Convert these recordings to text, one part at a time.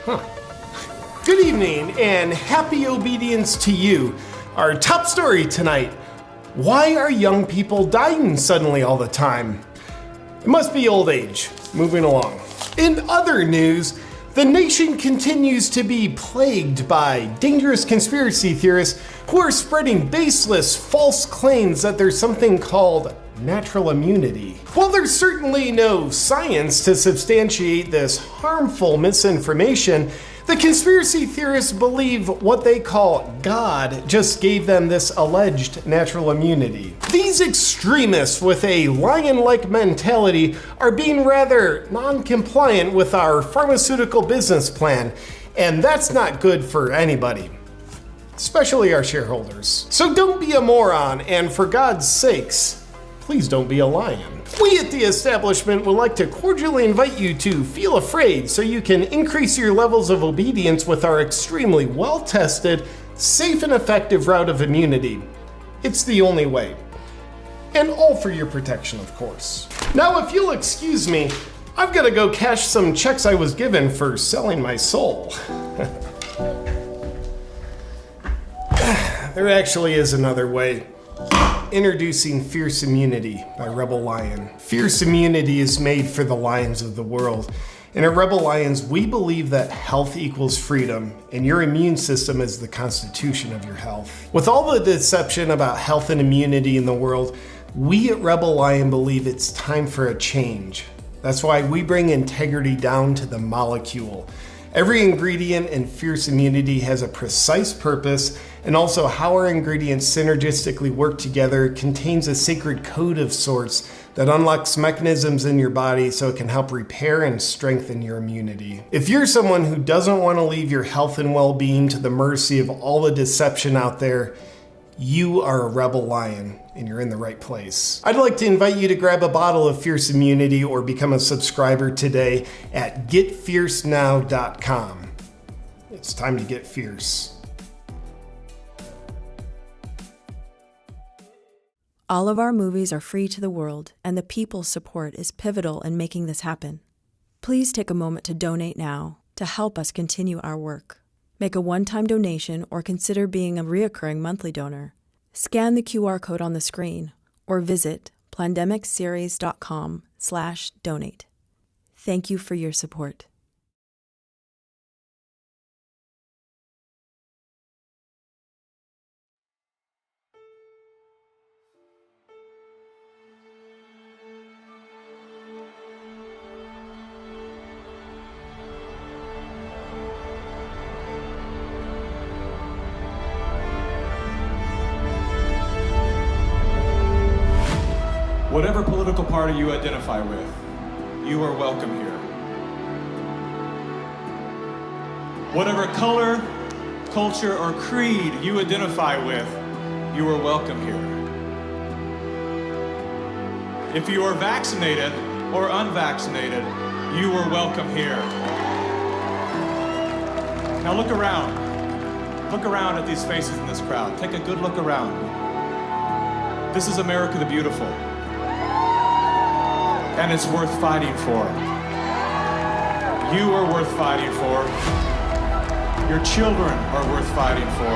Good evening and happy obedience to you. Our top story tonight: why are young people dying suddenly all the time? It must be old age. Moving along. In other news, the nation continues to be plagued by dangerous conspiracy theorists who are spreading baseless, false claims that there's something called natural immunity. While there's certainly no science to substantiate this harmful misinformation, the conspiracy theorists believe what they call God just gave them this alleged natural immunity. These extremists with a lion-like mentality are being rather non-compliant with our pharmaceutical business plan, and that's not good for anybody, especially our shareholders. So don't be a moron, and for God's sakes, please don't be a lion. We at the establishment would like to cordially invite you to feel afraid so you can increase your levels of obedience with our extremely well-tested, safe and effective route of immunity. It's the only way. And all for your protection, of course. Now, if you'll excuse me, I've got to go cash some checks I was given for selling my soul. There actually is another way. Introducing Fierce Immunity by Rebel Lion. Fierce Immunity is made for the lions of the world. And at Rebel Lions, we believe that health equals freedom, and your immune system is the constitution of your health. With all the deception about health and immunity in the world, we at Rebel Lion believe it's time for a change. That's why we bring integrity down to the molecule. Every ingredient in Fierce Immunity has a precise purpose, and also how our ingredients synergistically work together contains a sacred code of sorts that unlocks mechanisms in your body so it can help repair and strengthen your immunity. If you're someone who doesn't want to leave your health and well-being to the mercy of all the deception out there, you are a Rebel Lion, and you're in the right place. I'd like to invite you to grab a bottle of Fierce Immunity or become a subscriber today at getfiercenow.com. It's time to get fierce. All of our movies are free to the world, and the people's support is pivotal in making this happen. Please take a moment to donate now to help us continue our work. Make a one-time donation or consider being a reoccurring monthly donor. Scan the QR code on the screen or visit plandemicseries.com/donate. Thank you for your support. Whatever political party you identify with, you are welcome here. Whatever color, culture, or creed you identify with, you are welcome here. If you are vaccinated or unvaccinated, you are welcome here. Now look around. Look around at these faces in this crowd. Take a good look around. This is America the Beautiful. And it's worth fighting for. You are worth fighting for. Your children are worth fighting for.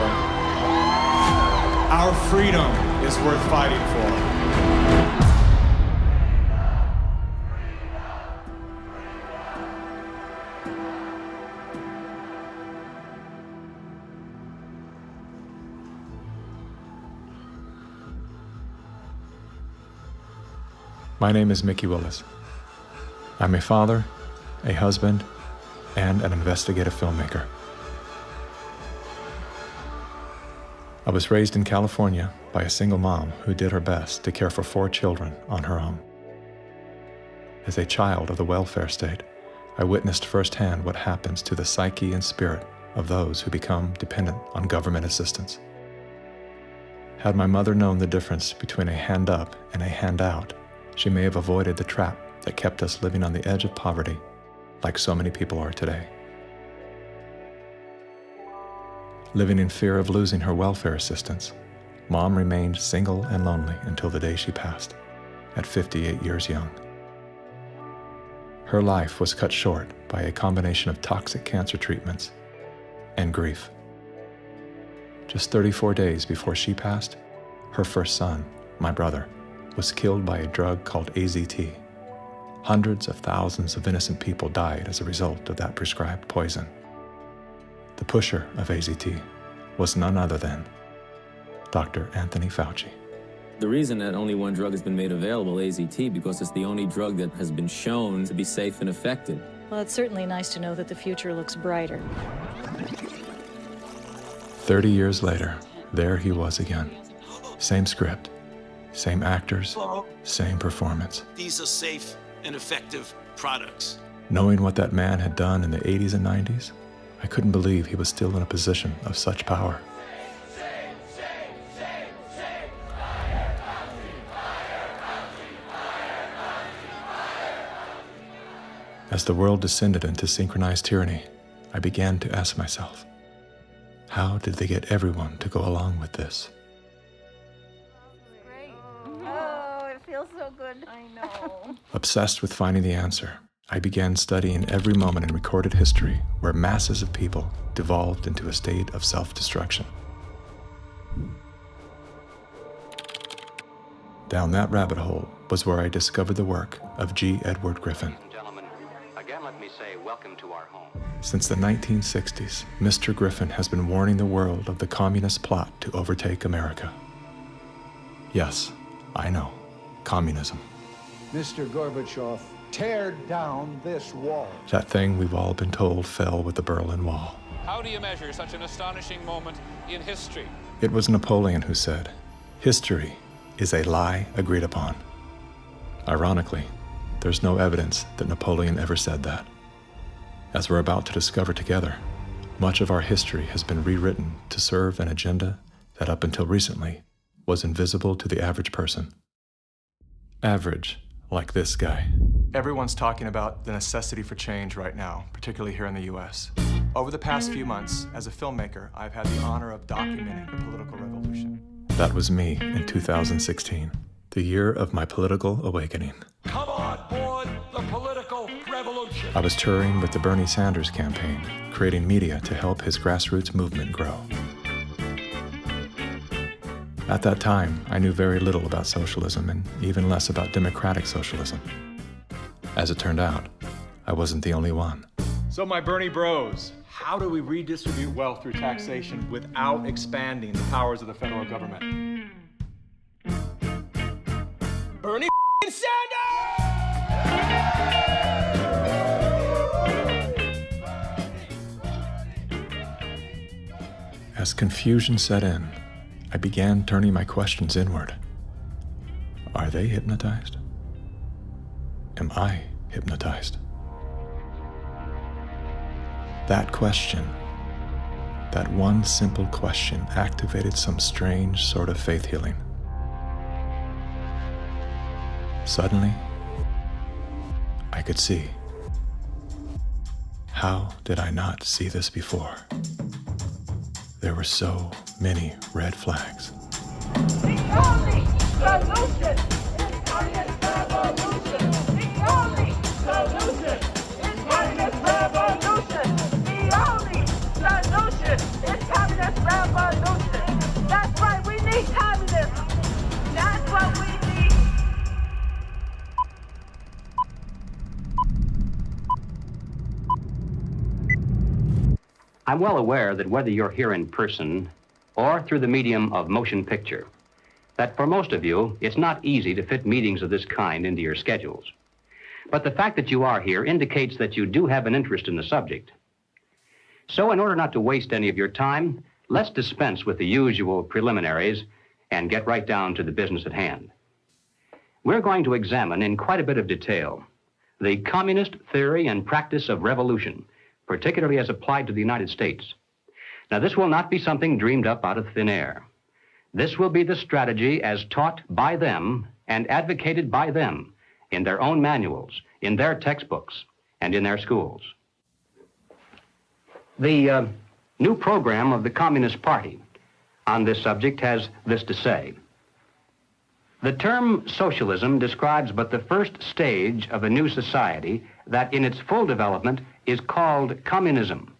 Our freedom is worth fighting for. My name is Mickey Willis. I'm a father, a husband, and an investigative filmmaker. I was raised in California by a single mom who did her best to care for 4 children on her own. As a child of the welfare state, I witnessed firsthand what happens to the psyche and spirit of those who become dependent on government assistance. Had my mother known the difference between a hand up and a handout, she may have avoided the trap that kept us living on the edge of poverty, like so many people are today. Living in fear of losing her welfare assistance, Mom remained single and lonely until the day she passed, at 58 years young. Her life was cut short by a combination of toxic cancer treatments and grief. Just 34 days before she passed, her first son, my brother, was killed by a drug called AZT. Hundreds of thousands of innocent people died as a result of that prescribed poison. The pusher of AZT was none other than Dr. Anthony Fauci. The reason that only one drug has been made available, AZT, because it's the only drug that has been shown to be safe and effective. Well, it's certainly nice to know that the future looks brighter. 30 years later, there he was again. Same script, same actors, same performance. These are safe and effective products. Knowing what that man had done in the 80s and 90s, I couldn't believe he was still in a position of such power. As the world descended into synchronized tyranny, I began to ask myself, how did they get everyone to go along with this? Great. Oh, it feels so good. I know. Obsessed with finding the answer, I began studying every moment in recorded history where masses of people devolved into a state of self-destruction. Down that rabbit hole was where I discovered the work of G. Edward Griffin. Gentlemen, again let me say welcome to our home. Since the 1960s, Mr. Griffin has been warning the world of the communist plot to overtake America. Yes, I know, communism. Mr. Gorbachev, tear down this wall. That thing we've all been told fell with the Berlin Wall. How do you measure such an astonishing moment in history? It was Napoleon who said, "History is a lie agreed upon." Ironically, there's no evidence that Napoleon ever said that. As we're about to discover together, much of our history has been rewritten to serve an agenda that up until recently was invisible to the average person. Average, like this guy. Everyone's talking about the necessity for change right now, particularly here in the US. Over the past few months, as a filmmaker, I've had the honor of documenting the political revolution. That was me in 2016, the year of my political awakening. Come on board the political revolution. I was touring with the Bernie Sanders campaign, creating media to help his grassroots movement grow. At that time, I knew very little about socialism and even less about democratic socialism. As it turned out, I wasn't the only one. So my Bernie bros, how do we redistribute wealth through taxation without expanding the powers of the federal government? Bernie Sanders! As confusion set in, I began turning my questions inward. Are they hypnotized? Am I hypnotized? That question, that one simple question, activated some strange sort of faith healing. Suddenly, I could see. How did I not see this before? There were so many red flags. The only solution is communist revolution. The only solution is communist revolution. The only solution is communist revolution. That's right, we need communism. That's what we need. I'm well aware that whether you're here in person or through the medium of motion picture, that for most of you, it's not easy to fit meetings of this kind into your schedules. But the fact that you are here indicates that you do have an interest in the subject. So in order not to waste any of your time, let's dispense with the usual preliminaries and get right down to the business at hand. We're going to examine in quite a bit of detail the communist theory and practice of revolution, particularly as applied to the United States. Now, this will not be something dreamed up out of thin air. This will be the strategy as taught by them and advocated by them in their own manuals, in their textbooks, and in their schools. The new program of the Communist Party on this subject has this to say. The term socialism describes but the first stage of a new society that in its full development is called communism.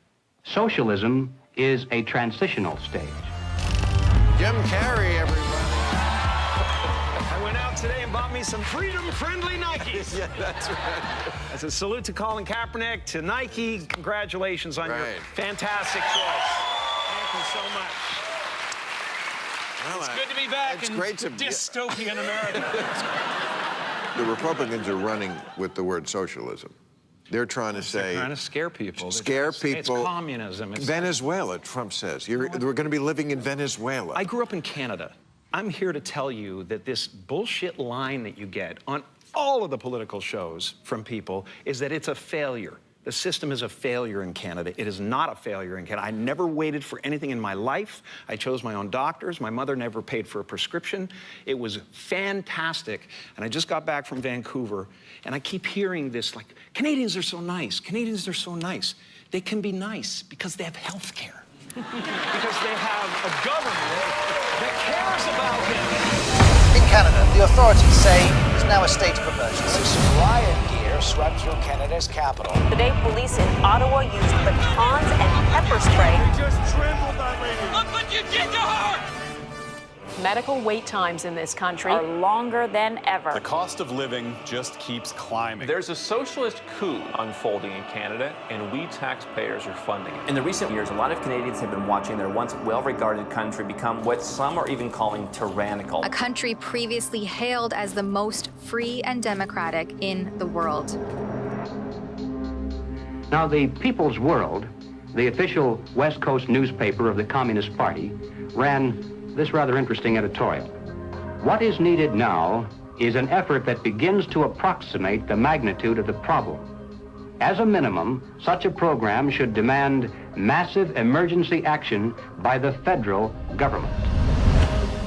Socialism is a transitional stage. Jim Carrey, everybody. I went out today and bought me some freedom-friendly Nikes. Yeah, that's right. As a salute to Colin Kaepernick, to Nike, congratulations on your fantastic choice. Thank you so much. Well, it's good to be back in dystopian America. The Republicans are running with the word socialism. They're trying to say... They're trying to scare people. Scare people. It's communism. It's Venezuela, Trump says. We're going to be living in Venezuela. I grew up in Canada. I'm here to tell you that this bullshit line that you get on all of the political shows from people is that it's a failure. The system is a failure in Canada. It is not a failure in Canada. I never waited for anything in my life. I chose my own doctors. My mother never paid for a prescription. It was fantastic. And I just got back from Vancouver, and I keep hearing this, like, Canadians are so nice. Canadians are so nice. They can be nice because they have health care. Because they have a government that cares about them. In Canada, the authorities say there's now a state of emergency. Riot gear swept through Canada's capital. Today, police in Ottawa used batons and pepper spray. You just trampled that lady. Look what you did to her! Medical wait times in this country are longer than ever. The cost of living just keeps climbing. There's a socialist coup unfolding in Canada, and we taxpayers are funding it. In the recent years, a lot of Canadians have been watching their once well-regarded country become what some are even calling tyrannical. A country previously hailed as the most free and democratic in the world. Now, the People's World, the official West Coast newspaper of the Communist Party, ran this rather interesting editorial. What is needed now is an effort that begins to approximate the magnitude of the problem. As a minimum, such a program should demand massive emergency action by the federal government.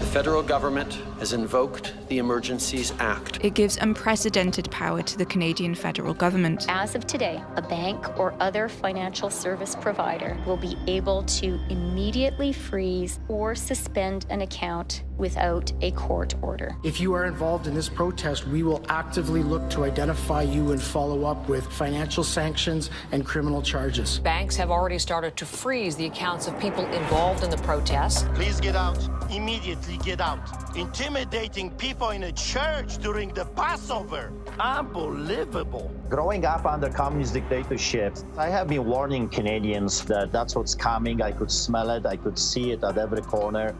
The federal government has invoked the Emergencies Act. It gives unprecedented power to the Canadian federal government. As of today, a bank or other financial service provider will be able to immediately freeze or suspend an account without a court order. If you are involved in this protest, we will actively look to identify you and follow up with financial sanctions and criminal charges. Banks have already started to freeze the accounts of people involved in the protests. Please get out. Immediately get out. Intimidating people in a church during the Passover. Unbelievable. Growing up under communist dictatorship, I have been warning Canadians that that's what's coming. I could smell it. I could see it at every corner.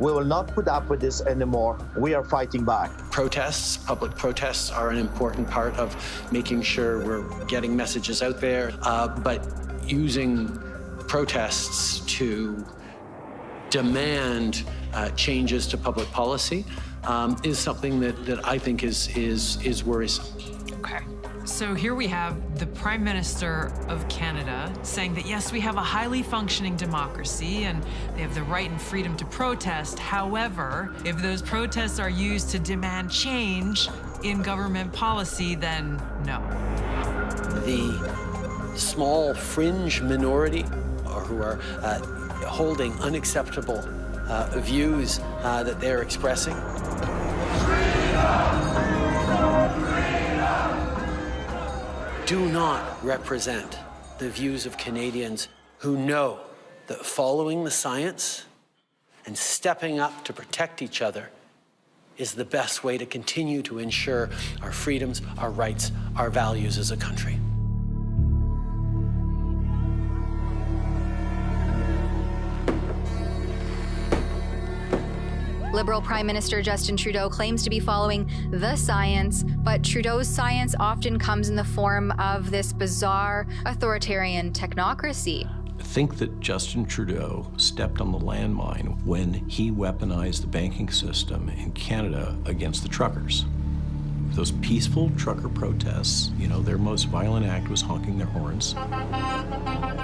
We will not put up with this anymore. We are fighting back. Protests, public protests, are an important part of making sure we're getting messages out there, but using protests to demand changes to public policy is something that I think is worrisome. Okay. So here we have the Prime Minister of Canada saying that, yes, we have a highly functioning democracy and they have the right and freedom to protest. However, if those protests are used to demand change in government policy, then no. The small fringe minority who are holding unacceptable views that they're expressing. Do not represent the views of Canadians who know that following the science and stepping up to protect each other is the best way to continue to ensure our freedoms, our rights, our values as a country. Liberal Prime Minister Justin Trudeau claims to be following the science, but Trudeau's science often comes in the form of this bizarre authoritarian technocracy. I think that Justin Trudeau stepped on the landmine when he weaponized the banking system in Canada against the truckers. Those peaceful trucker protests, you know, their most violent act was honking their horns.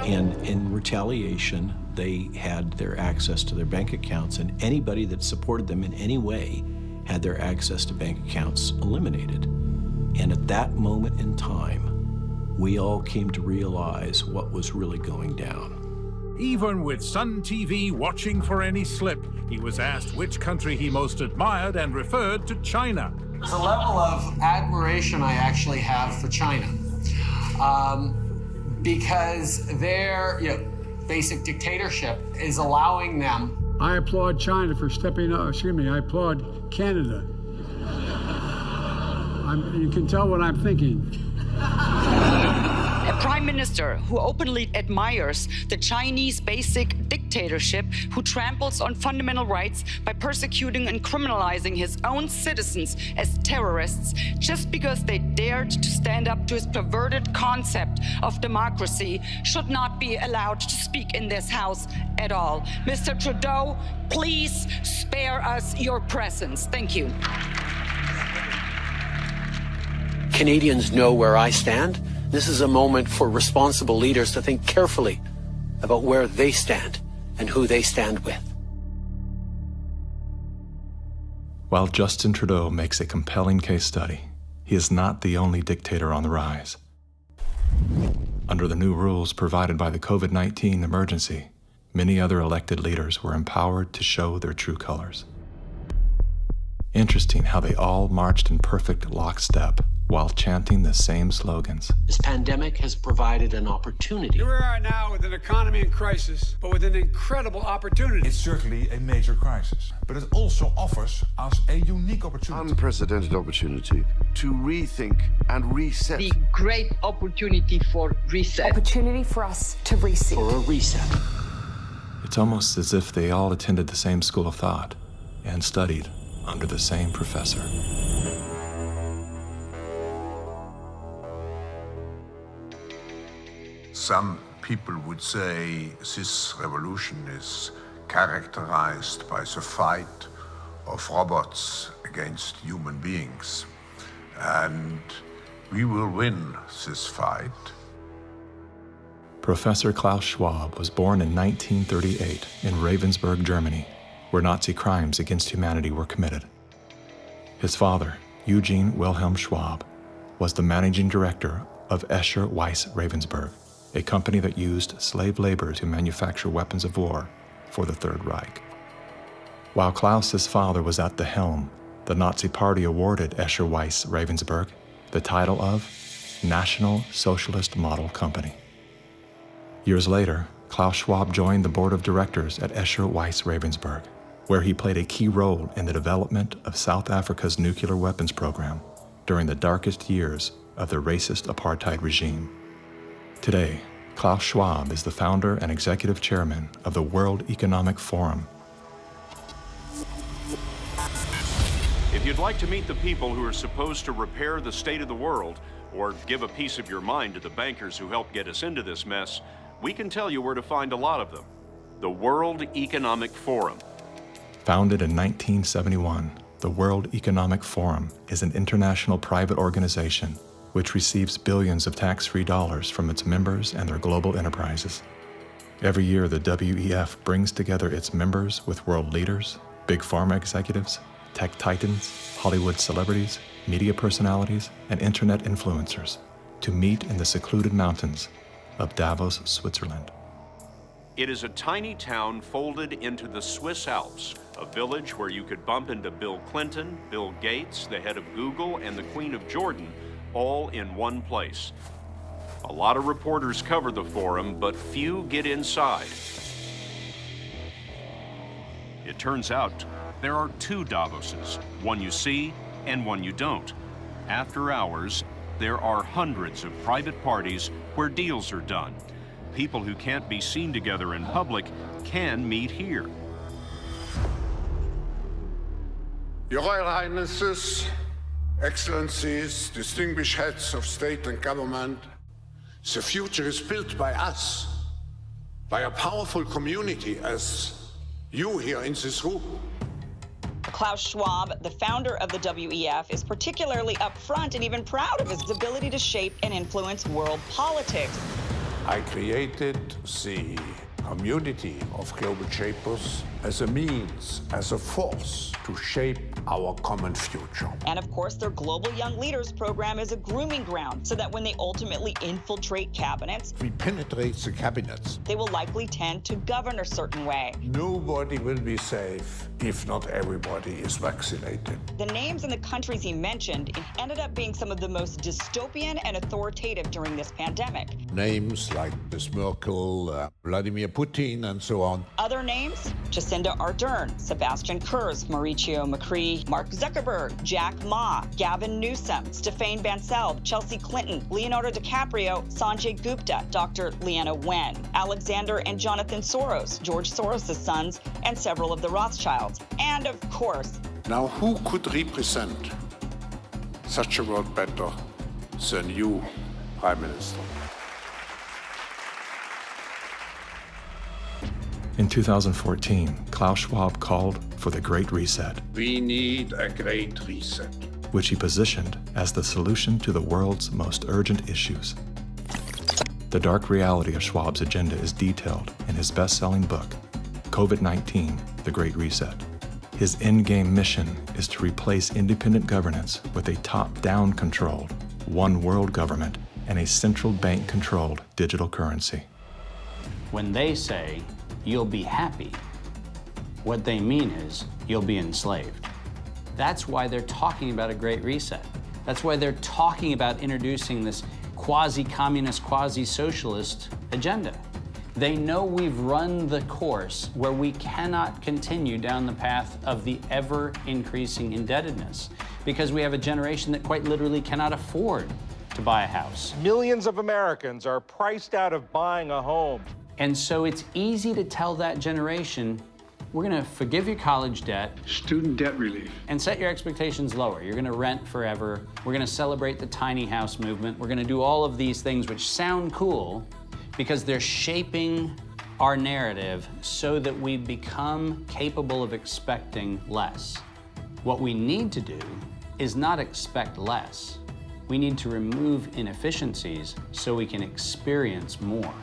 And in retaliation, they had their access to their bank accounts, and anybody that supported them in any way had their access to bank accounts eliminated. And at that moment in time, we all came to realize what was really going down. Even with Sun TV watching for any slip, he was asked which country he most admired and referred to China. The level of admiration I actually have for China. because their basic dictatorship is allowing them. I applaud China for stepping up. Excuse me, I applaud Canada. You can tell what I'm thinking. A prime minister who openly admires the Chinese basic dictatorship, who tramples on fundamental rights by persecuting and criminalizing his own citizens as terrorists just because they dared to stand up to his perverted concept of democracy, should not be allowed to speak in this House at all. Mr. Trudeau, please spare us your presence. Thank you. Canadians know where I stand. This is a moment for responsible leaders to think carefully about where they stand and who they stand with. While Justin Trudeau makes a compelling case study, he is not the only dictator on the rise. Under the new rules provided by the COVID-19 emergency, many other elected leaders were empowered to show their true colors. Interesting how they all marched in perfect lockstep while chanting the same slogans. This pandemic has provided an opportunity. Here we are now with an economy in crisis, but with an incredible opportunity. It's certainly a major crisis, but it also offers us a unique opportunity. Unprecedented opportunity to rethink and reset. The great opportunity for reset. Opportunity for us to reset. For a reset. It's almost as if they all attended the same school of thought and studied under the same professor. Some people would say this revolution is characterized by the fight of robots against human beings. And we will win this fight. Professor Klaus Schwab was born in 1938 in Ravensburg, Germany, where Nazi crimes against humanity were committed. His father, Eugene Wilhelm Schwab, was the managing director of Escher Weiss Ravensburg, a company that used slave labor to manufacture weapons of war for the Third Reich. While Klaus's father was at the helm, the Nazi Party awarded Escher Weiss Ravensburg the title of National Socialist Model Company. Years later, Klaus Schwab joined the board of directors at Escher Weiss Ravensburg, where he played a key role in the development of South Africa's nuclear weapons program during the darkest years of the racist apartheid regime. Today, Klaus Schwab is the founder and executive chairman of the World Economic Forum. If you'd like to meet the people who are supposed to repair the state of the world, or give a piece of your mind to the bankers who helped get us into this mess, we can tell you where to find a lot of them. The World Economic Forum. Founded in 1971, the World Economic Forum is an international private organization which receives billions of tax-free dollars from its members and their global enterprises. Every year, the WEF brings together its members with world leaders, big pharma executives, tech titans, Hollywood celebrities, media personalities, and internet influencers to meet in the secluded mountains of Davos, Switzerland. It is a tiny town folded into the Swiss Alps, a village where you could bump into Bill Clinton, Bill Gates, the head of Google, and the Queen of Jordan, all in one place. A lot of reporters cover the forum, but few get inside. It turns out there are two Davoses, one you see and one you don't. After hours, there are hundreds of private parties where deals are done. People who can't be seen together in public can meet here. Your Royal Highnesses, Excellencies, distinguished heads of state and government, the future is built by us, by a powerful community as you here in this room. Klaus Schwab, the founder of the WEF, is particularly upfront and even proud of his ability to shape and influence world politics. I created the community of global shapers as a means, as a force to shape our common future. And of course, their Global Young Leaders program is a grooming ground so that when they ultimately infiltrate cabinets, We penetrate the cabinets. they will likely tend to govern a certain way. Nobody will be safe if not everybody is vaccinated. The names and the countries he mentioned ended up being some of the most dystopian and authoritative during this pandemic. Names like Ms. Merkel, Vladimir Putin, and so on. Other names? Jacinda Ardern, Sebastian Kurz, Mauricio Macri, Mark Zuckerberg, Jack Ma, Gavin Newsom, Stéphane Bancel, Chelsea Clinton, Leonardo DiCaprio, Sanjay Gupta, Dr. Leana Wen, Alexander and Jonathan Soros, George Soros' sons, and several of the Rothschilds. And of course, Now, who could represent such a world better than you, Prime Minister? In 2014, Klaus Schwab called for the Great Reset, We need a great reset. which he positioned as the solution to the world's most urgent issues. The dark reality of Schwab's agenda is detailed in his best-selling book, Covid-19, The Great Reset. His endgame mission is to replace independent governance with a top-down controlled, one world government and a central bank-controlled digital currency. When they say, you'll be happy, what they mean is, you'll be enslaved. That's why they're talking about a great reset. That's why they're talking about introducing this quasi-communist, quasi-socialist agenda. They know we've run the course where we cannot continue down the path of the ever-increasing indebtedness because we have a generation that quite literally cannot afford to buy a house. Millions of Americans are priced out of buying a home. And so it's easy to tell that generation, we're gonna forgive your college debt. Student debt relief. And set your expectations lower. You're gonna rent forever. We're gonna celebrate the tiny house movement. We're gonna do all of these things which sound cool because they're shaping our narrative so that we become capable of expecting less. What we need to do is not expect less. We need to remove inefficiencies so we can experience more.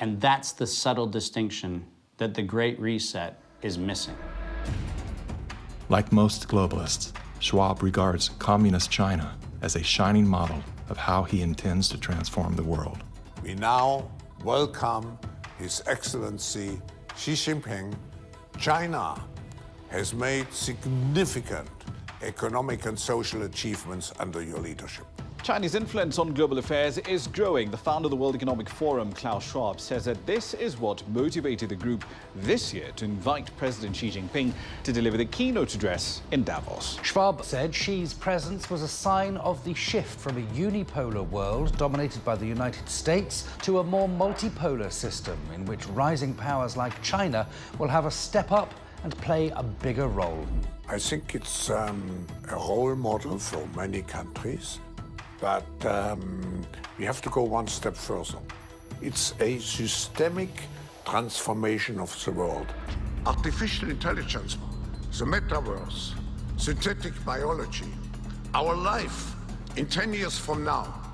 And that's the subtle distinction that the Great Reset is missing. Like most globalists, Schwab regards communist China as a shining model of how he intends to transform the world. We now welcome His Excellency Xi Jinping. China has made significant economic and social achievements under your leadership. Chinese influence on global affairs is growing. The founder of the World Economic Forum, Klaus Schwab, says that this is what motivated the group this year to invite President Xi Jinping to deliver the keynote address in Davos. Schwab said Xi's presence was a sign of the shift from a unipolar world dominated by the United States to a more multipolar system in which rising powers like China will have a step up and play a bigger role. I think it's a role model for many countries. But we have to go one step further. It's a systemic transformation of the world. Artificial intelligence, the metaverse, synthetic biology, our life in 10 years from now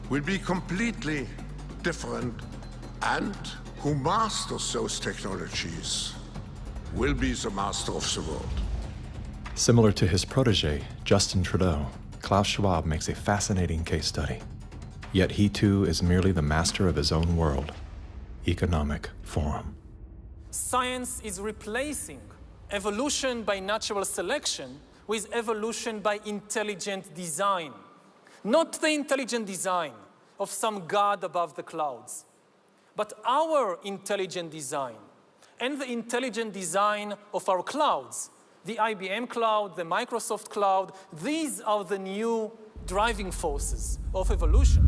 will be completely different, and who masters those technologies will be the master of the world. Similar to his protege, Justin Trudeau, Klaus Schwab makes a fascinating case study. Yet he too is merely the master of his own world. Economic Forum. Science is replacing evolution by natural selection with evolution by intelligent design. Not the intelligent design of some god above the clouds, but our intelligent design and the intelligent design of our clouds. The IBM cloud, the Microsoft cloud, these are the new driving forces of evolution.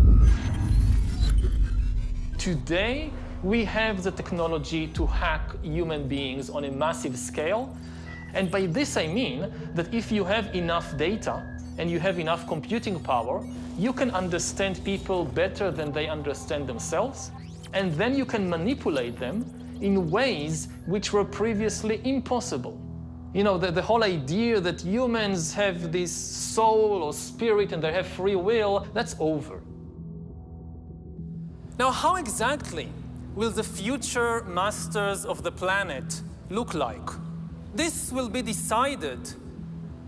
Today, we have the technology to hack human beings on a massive scale. And by this I mean that if you have enough data and you have enough computing power, you can understand people better than they understand themselves. And then you can manipulate them in ways which were previously impossible. You know, the whole idea that humans have this soul or spirit and they have free will, that's over. Now, how exactly will the future masters of the planet look like? This will be decided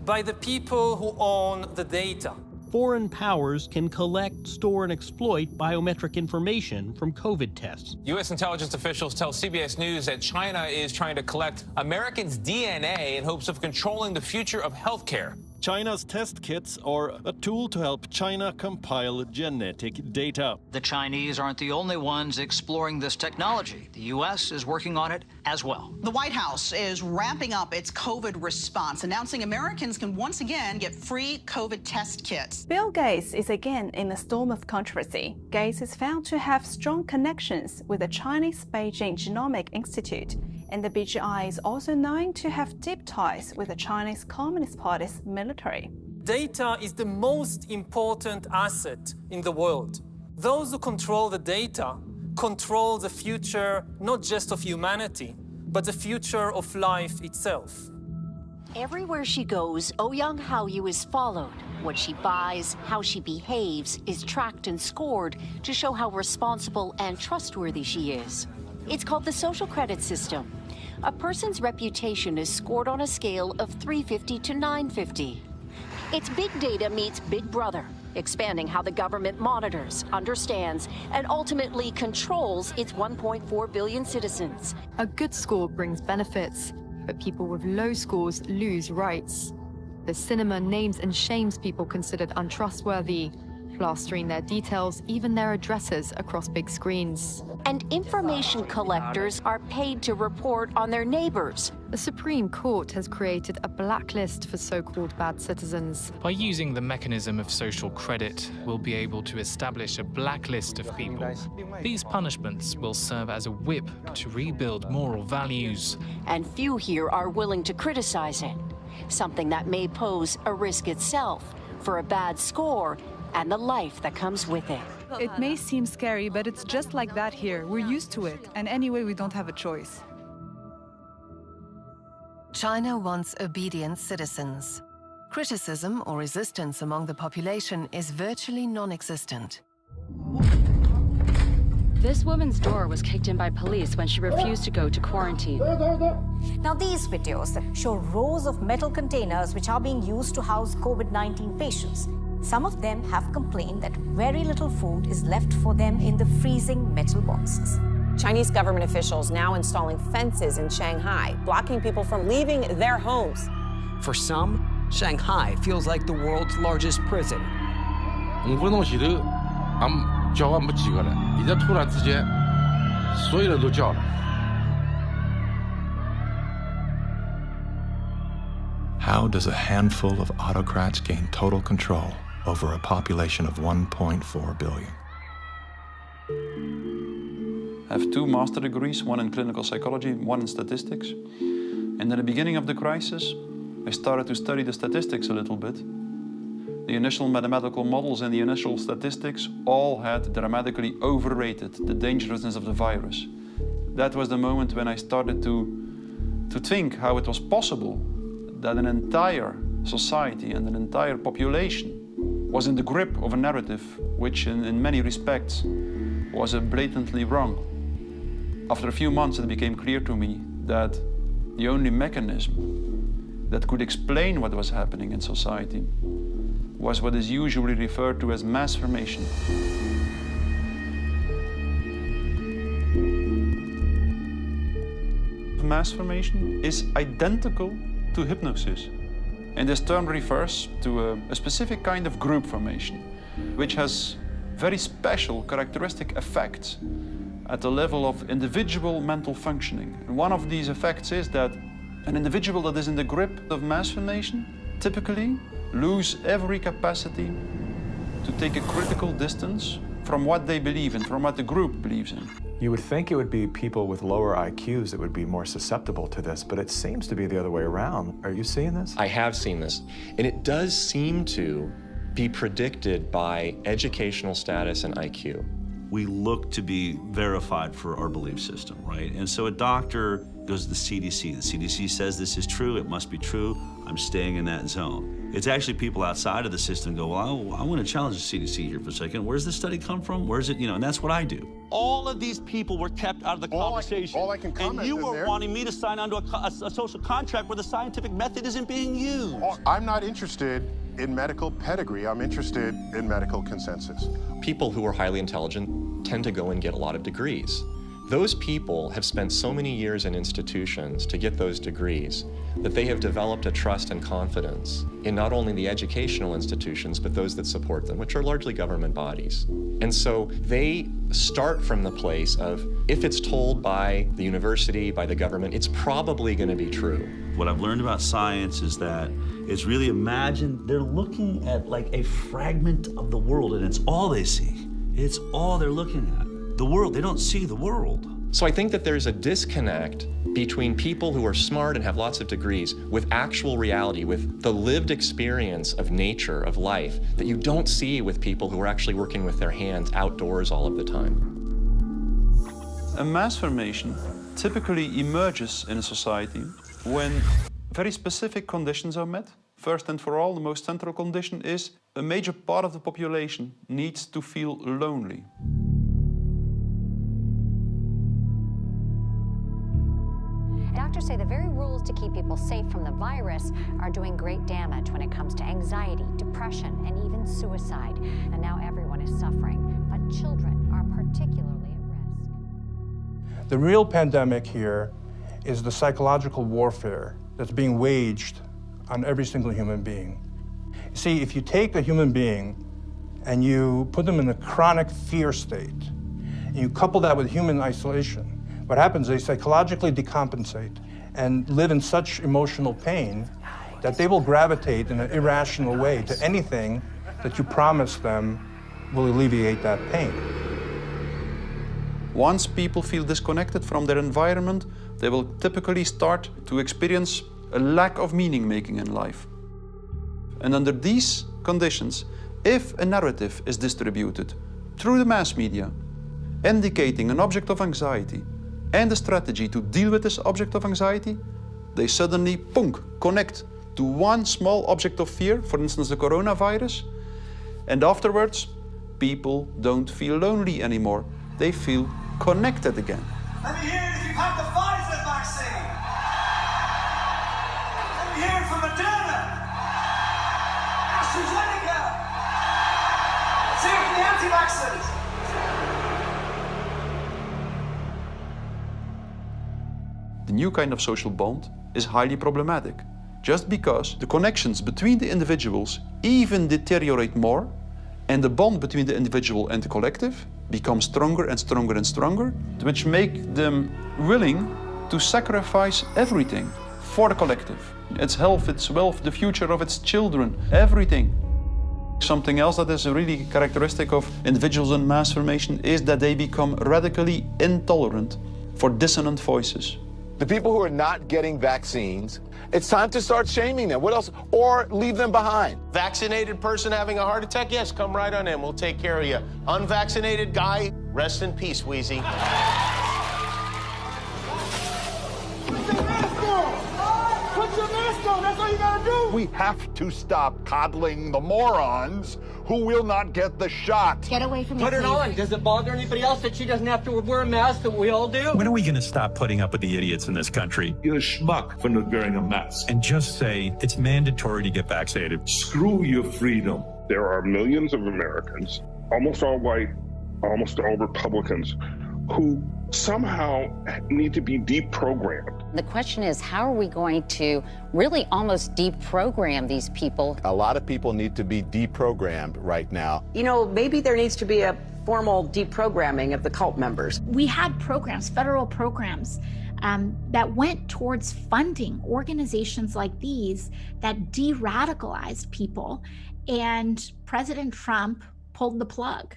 by the people who own the data. Foreign powers can collect, store, and exploit biometric information from COVID tests. U.S. intelligence officials tell CBS News that China is trying to collect Americans' DNA in hopes of controlling the future of healthcare. China's test kits are a tool to help China compile genetic data. The Chinese aren't the only ones exploring this technology. The U.S. is working on it as well. The White House is ramping up its COVID response, announcing Americans can once again get free COVID test kits. Bill Gates is again in a storm of controversy. Gates is found to have strong connections with the Chinese Beijing Genomic Institute, and the BGI is also known to have deep ties with the Chinese Communist Party's military. Data is the most important asset in the world. Those who control the data control the future not just of humanity, but the future of life itself. Everywhere she goes, Ouyang Haoyu is followed. What she buys, how she behaves, is tracked and scored to show how responsible and trustworthy she is. It's called the social credit system. A person's reputation is scored on a scale of 350 to 950. It's big data meets Big Brother, expanding how the government monitors, understands, and ultimately controls its 1.4 billion citizens. A good score brings benefits, but people with low scores lose rights. The cinema names and shames people considered untrustworthy, plastering their details, even their addresses, across big screens. And information collectors are paid to report on their neighbors. The Supreme Court has created a blacklist for so-called bad citizens. By using the mechanism of social credit, we'll be able to establish a blacklist of people. These punishments will serve as a whip to rebuild moral values. And few here are willing to criticize it, something that may pose a risk itself for a bad score and the life that comes with it. It may seem scary, but it's just like that here. We're used to it, and anyway, we don't have a choice. China wants obedient citizens. Criticism or resistance among the population is virtually non-existent. This woman's door was kicked in by police when she refused to go to quarantine. Now, these videos show rows of metal containers which are being used to house COVID-19 patients. Some of them have complained that very little food is left for them in the freezing metal boxes. Chinese government officials now installing fences in Shanghai, blocking people from leaving their homes. For some, Shanghai feels like the world's largest prison. How does a handful of autocrats gain total control over a population of 1.4 billion? I have 2 master degrees, one in clinical psychology, one in statistics. And at the beginning of the crisis, I started to study the statistics a little bit. The initial mathematical models and the initial statistics all had dramatically overrated the dangerousness of the virus. That was the moment when I started to think how it was possible that an entire society and an entire population was in the grip of a narrative which in many respects was blatantly wrong. After a few months it became clear to me that the only mechanism that could explain what was happening in society was what is usually referred to as mass formation. Mass formation is identical to hypnosis. And this term refers to a specific kind of group formation, which has very special characteristic effects at the level of individual mental functioning. And one of these effects is that an individual that is in the grip of mass formation typically lose every capacity to take a critical distance from what they believe in, from what the group believes in. You would think it would be people with lower IQs that would be more susceptible to this, but it seems to be the other way around. Are you seeing this? I have seen this, and it does seem to be predicted by educational status and IQ. We look to be verified for our belief system, right? And so a doctor goes to the CDC. The CDC says this is true, it must be true, I'm staying in that zone. It's actually people outside of the system go, well, I want to challenge the CDC here for a second. Where's this study come from? Where's it, and that's what I do. All of these people were kept out of the conversation. All I can comment and you were there. wanting me to sign onto a social contract where the scientific method isn't being used. I'm not interested in medical pedigree. I'm interested in medical consensus. People who are highly intelligent tend to go and get a lot of degrees. Those people have spent so many years in institutions to get those degrees that they have developed a trust and confidence in not only the educational institutions, but those that support them, which are largely government bodies. And so they start from the place of, if it's told by the university, by the government, it's probably going to be true. What I've learned about science is that it's really they're looking at like a fragment of the world, and it's all they see. It's all they're looking at. The world, they don't see the world. So I think that there's a disconnect between people who are smart and have lots of degrees with actual reality, with the lived experience of nature, of life, that you don't see with people who are actually working with their hands outdoors all of the time. A mass formation typically emerges in a society when very specific conditions are met. First and for all, the most central condition is a major part of the population needs to feel lonely. Doctors say the very rules to keep people safe from the virus are doing great damage when it comes to anxiety, depression, and even suicide. And now everyone is suffering, but children are particularly at risk. The real pandemic here is the psychological warfare that's being waged on every single human being. You see, if you take a human being and you put them in a chronic fear state, and you couple that with human isolation, what happens is they psychologically decompensate and live in such emotional pain that they will gravitate in an irrational way to anything that you promise them will alleviate that pain. Once people feel disconnected from their environment, they will typically start to experience a lack of meaning-making in life. And under these conditions, if a narrative is distributed through the mass media, indicating an object of anxiety, and a strategy to deal with this object of anxiety, they suddenly, connect to one small object of fear, for instance the coronavirus, and afterwards, people don't feel lonely anymore. They feel connected again. Let me hear it if you've had the Pfizer vaccine. Let me hear it from Moderna, AstraZeneca. Let's hear it from the anti-vaxxers. The new kind of social bond is highly problematic, just because the connections between the individuals even deteriorate more, and the bond between the individual and the collective becomes stronger and stronger and stronger, which make them willing to sacrifice everything for the collective. Its health, its wealth, the future of its children, everything. Something else that is really characteristic of individuals in mass formation is that they become radically intolerant for dissonant voices. The people who are not getting vaccines, it's time to start shaming them. What else? Or leave them behind. Vaccinated person having a heart attack? Yes, come right on in. We'll take care of you. Unvaccinated guy, rest in peace, Wheezy. Put your mask on, that's all you gotta do. We have to stop coddling the morons who will not get the shot. Get away from me. Put it on. Does it bother anybody else that she doesn't have to wear a mask that we all do? When are we going to stop putting up with the idiots in this country? You're a schmuck for not wearing a mask. And just say it's mandatory to get vaccinated. Screw your freedom. There are millions of Americans, almost all white, almost all Republicans, who somehow need to be deprogrammed. The question is, how are we going to really almost deprogram these people? A lot of people need to be deprogrammed right now. You know, maybe there needs to be a formal deprogramming of the cult members. We had programs, federal programs, that went towards funding organizations like these that de-radicalized people, and President Trump pulled the plug.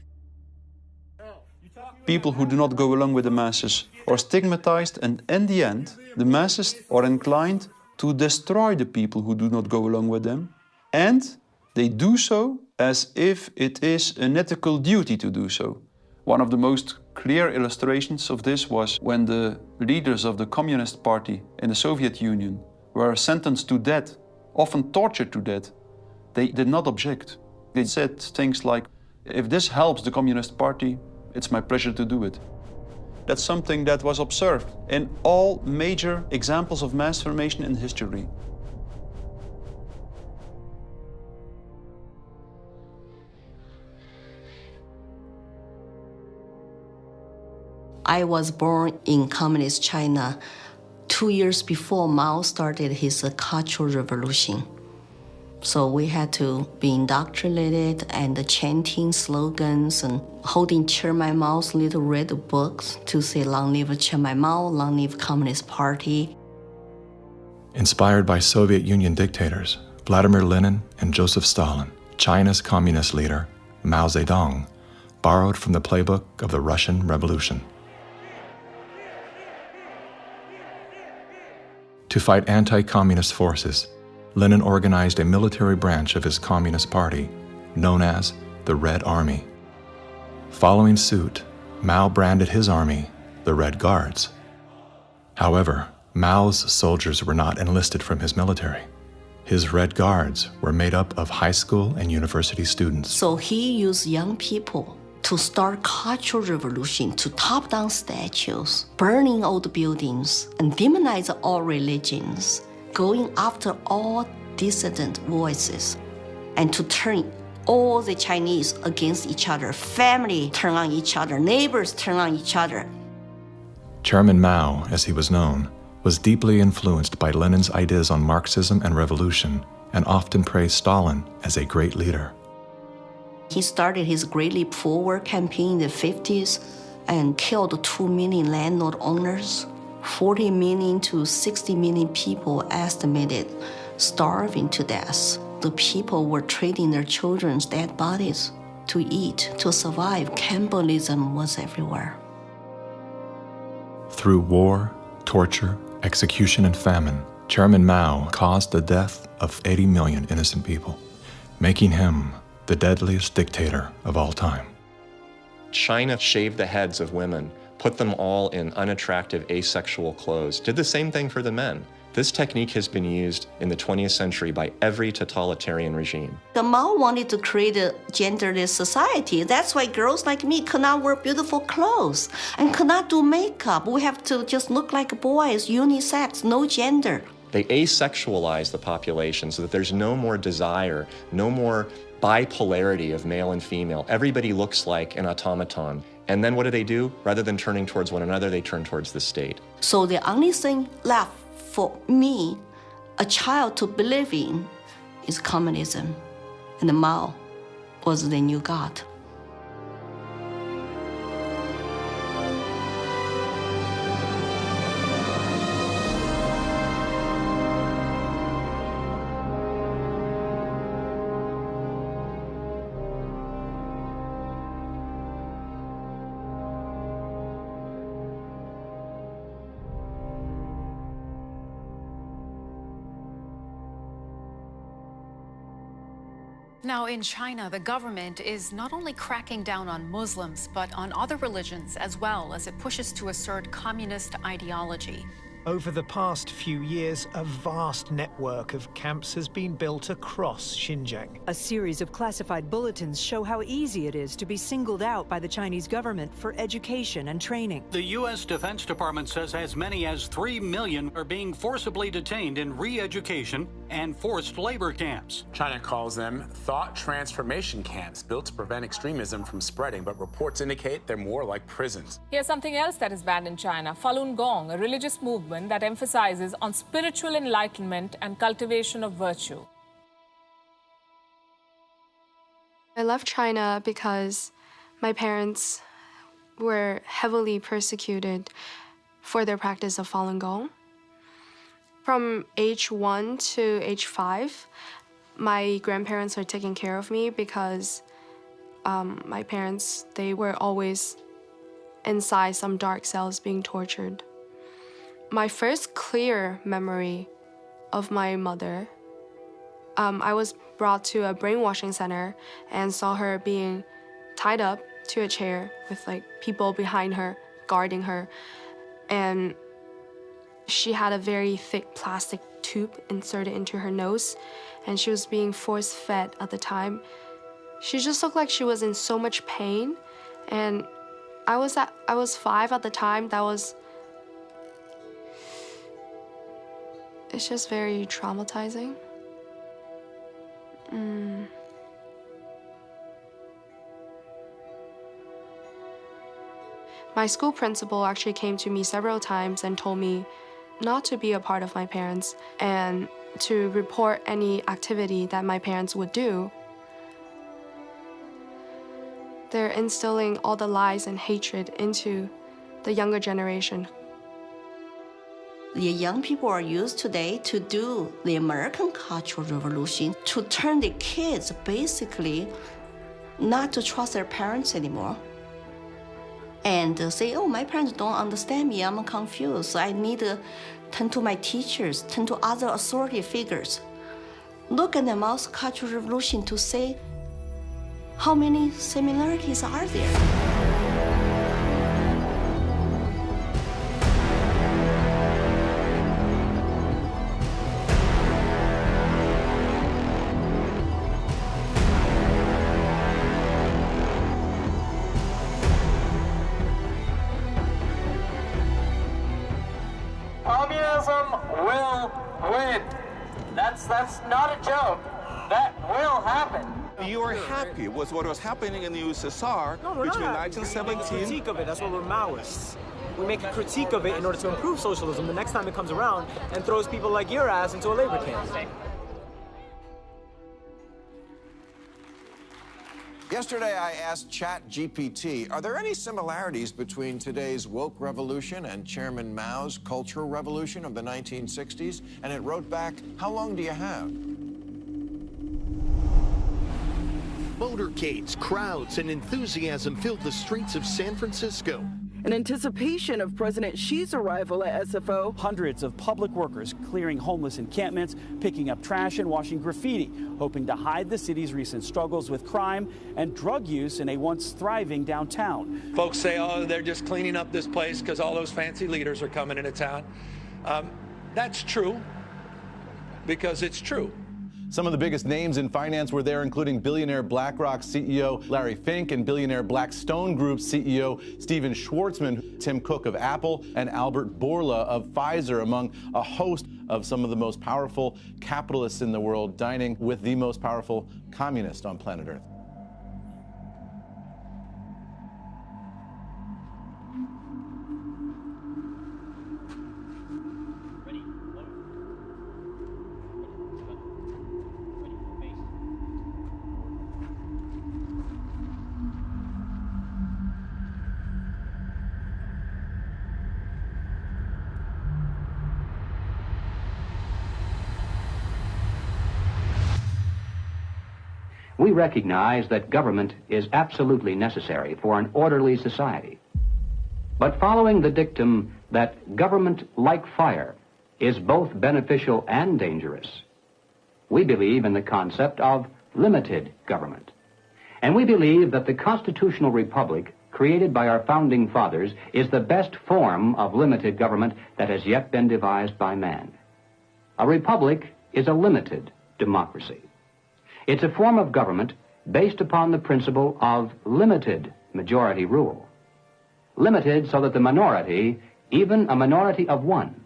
People who do not go along with the masses are stigmatized, and in the end, the masses are inclined to destroy the people who do not go along with them, and they do so as if it is an ethical duty to do so. One of the most clear illustrations of this was when the leaders of the Communist Party in the Soviet Union were sentenced to death, often tortured to death, They did not object. They said things like, if this helps the Communist Party, it's my pleasure to do it. That's something that was observed in all major examples of mass formation in history. I was born in Communist China 2 years before Mao started his Cultural Revolution. So we had to be indoctrinated and chanting slogans and holding Chairman Mao's little red books to say, "Long live Chairman Mao, long live Communist Party." Inspired by Soviet Union dictators Vladimir Lenin and Joseph Stalin, China's communist leader, Mao Zedong, borrowed from the playbook of the Russian Revolution. To fight anti-communist forces, Lenin organized a military branch of his Communist Party, known as the Red Army. Following suit, Mao branded his army the Red Guards. However, Mao's soldiers were not enlisted from his military. His Red Guards were made up of high school and university students. So he used young people to start Cultural Revolution, to top down statues, burning old buildings, and demonize all religions, going after all dissident voices, and to turn all the Chinese against each other. Family turn on each other, neighbors turn on each other. Chairman Mao, as he was known, was deeply influenced by Lenin's ideas on Marxism and revolution, and often praised Stalin as a great leader. He started his Great Leap Forward campaign in the 50s and killed 2 million landlord owners. 40 million to 60 million people estimated starving to death. The people were trading their children's dead bodies to eat, to survive. Cannibalism was everywhere. Through war, torture, execution, and famine, Chairman Mao caused the death of 80 million innocent people, making him the deadliest dictator of all time. China shaved the heads of women, put them all in unattractive asexual clothes, did the same thing for the men. This technique has been used in the 20th century by every totalitarian regime. The Mao wanted to create a genderless society. That's why girls like me could not wear beautiful clothes and could not do makeup. We have to just look like boys, unisex, no gender. They asexualize the population so that there's no more desire, no more bipolarity of male and female. Everybody looks like an automaton. And then what do? Rather than turning towards one another, they turn towards the state. So the only thing left for me, a child, to believe in is communism. And Mao was the new God. Now, in China, the government is not only cracking down on Muslims, but on other religions as well, as it pushes to assert communist ideology. Over the past few years, a vast network of camps has been built across Xinjiang. A series of classified bulletins show how easy it is to be singled out by the Chinese government for education and training. The U.S. Defense Department says as many as 3 million are being forcibly detained in re-education and forced labor camps. China calls them thought transformation camps built to prevent extremism from spreading, but reports indicate they're more like prisons. Here's something else that is banned in China: Falun Gong, a religious movement that emphasizes on spiritual enlightenment and cultivation of virtue. I left China because my parents were heavily persecuted for their practice of Falun Gong. From age 1 to age 5, my grandparents were taking care of me because my parents, they were always inside some dark cells being tortured. My first clear memory of my mother, I was brought to a brainwashing center and saw her being tied up to a chair with like people behind her guarding her, and she had a very thick plastic tube inserted into her nose, and she was being force-fed at the time. She just looked like she was in so much pain, and I was 5 at the time. It's just very traumatizing. My school principal actually came to me several times and told me not to be a part of my parents and to report any activity that my parents would do. They're instilling all the lies and hatred into the younger generation. The young people are used today to do the American Cultural Revolution, to turn the kids basically not to trust their parents anymore. And say, oh, my parents don't understand me, I'm confused, I need to turn to my teachers, turn to other authority figures. Look at the Cultural Revolution to say, how many similarities are there? Communism will win. That's not a joke. That will happen. You are happy with what was happening in the USSR between 1917. We make a critique of it. That's what we're Maoists. We make a critique of it in order to improve socialism the next time it comes around and throws people like your ass into a labor camp. Yesterday, I asked ChatGPT, are there any similarities between today's woke revolution and Chairman Mao's Cultural Revolution of the 1960s? And it wrote back, how long do you have? Motorcades, crowds, and enthusiasm filled the streets of San Francisco. In anticipation of President Xi's arrival at SFO, hundreds of public workers clearing homeless encampments, picking up trash and washing graffiti, hoping to hide the city's recent struggles with crime and drug use in a once thriving downtown. Folks say, oh, they're just cleaning up this place because all those fancy leaders are coming into town. That's true, because it's true. Some of the biggest names in finance were there, including billionaire BlackRock CEO Larry Fink and billionaire Blackstone Group CEO Steven Schwarzman, Tim Cook of Apple, and Albert Bourla of Pfizer, among a host of some of the most powerful capitalists in the world, dining with the most powerful communist on planet Earth. We recognize that government is absolutely necessary for an orderly society. But following the dictum that government, like fire, is both beneficial and dangerous, we believe in the concept of limited government. And we believe that the constitutional republic created by our founding fathers is the best form of limited government that has yet been devised by man. A republic is a limited democracy. It's a form of government based upon the principle of limited majority rule. Limited so that the minority, even a minority of one,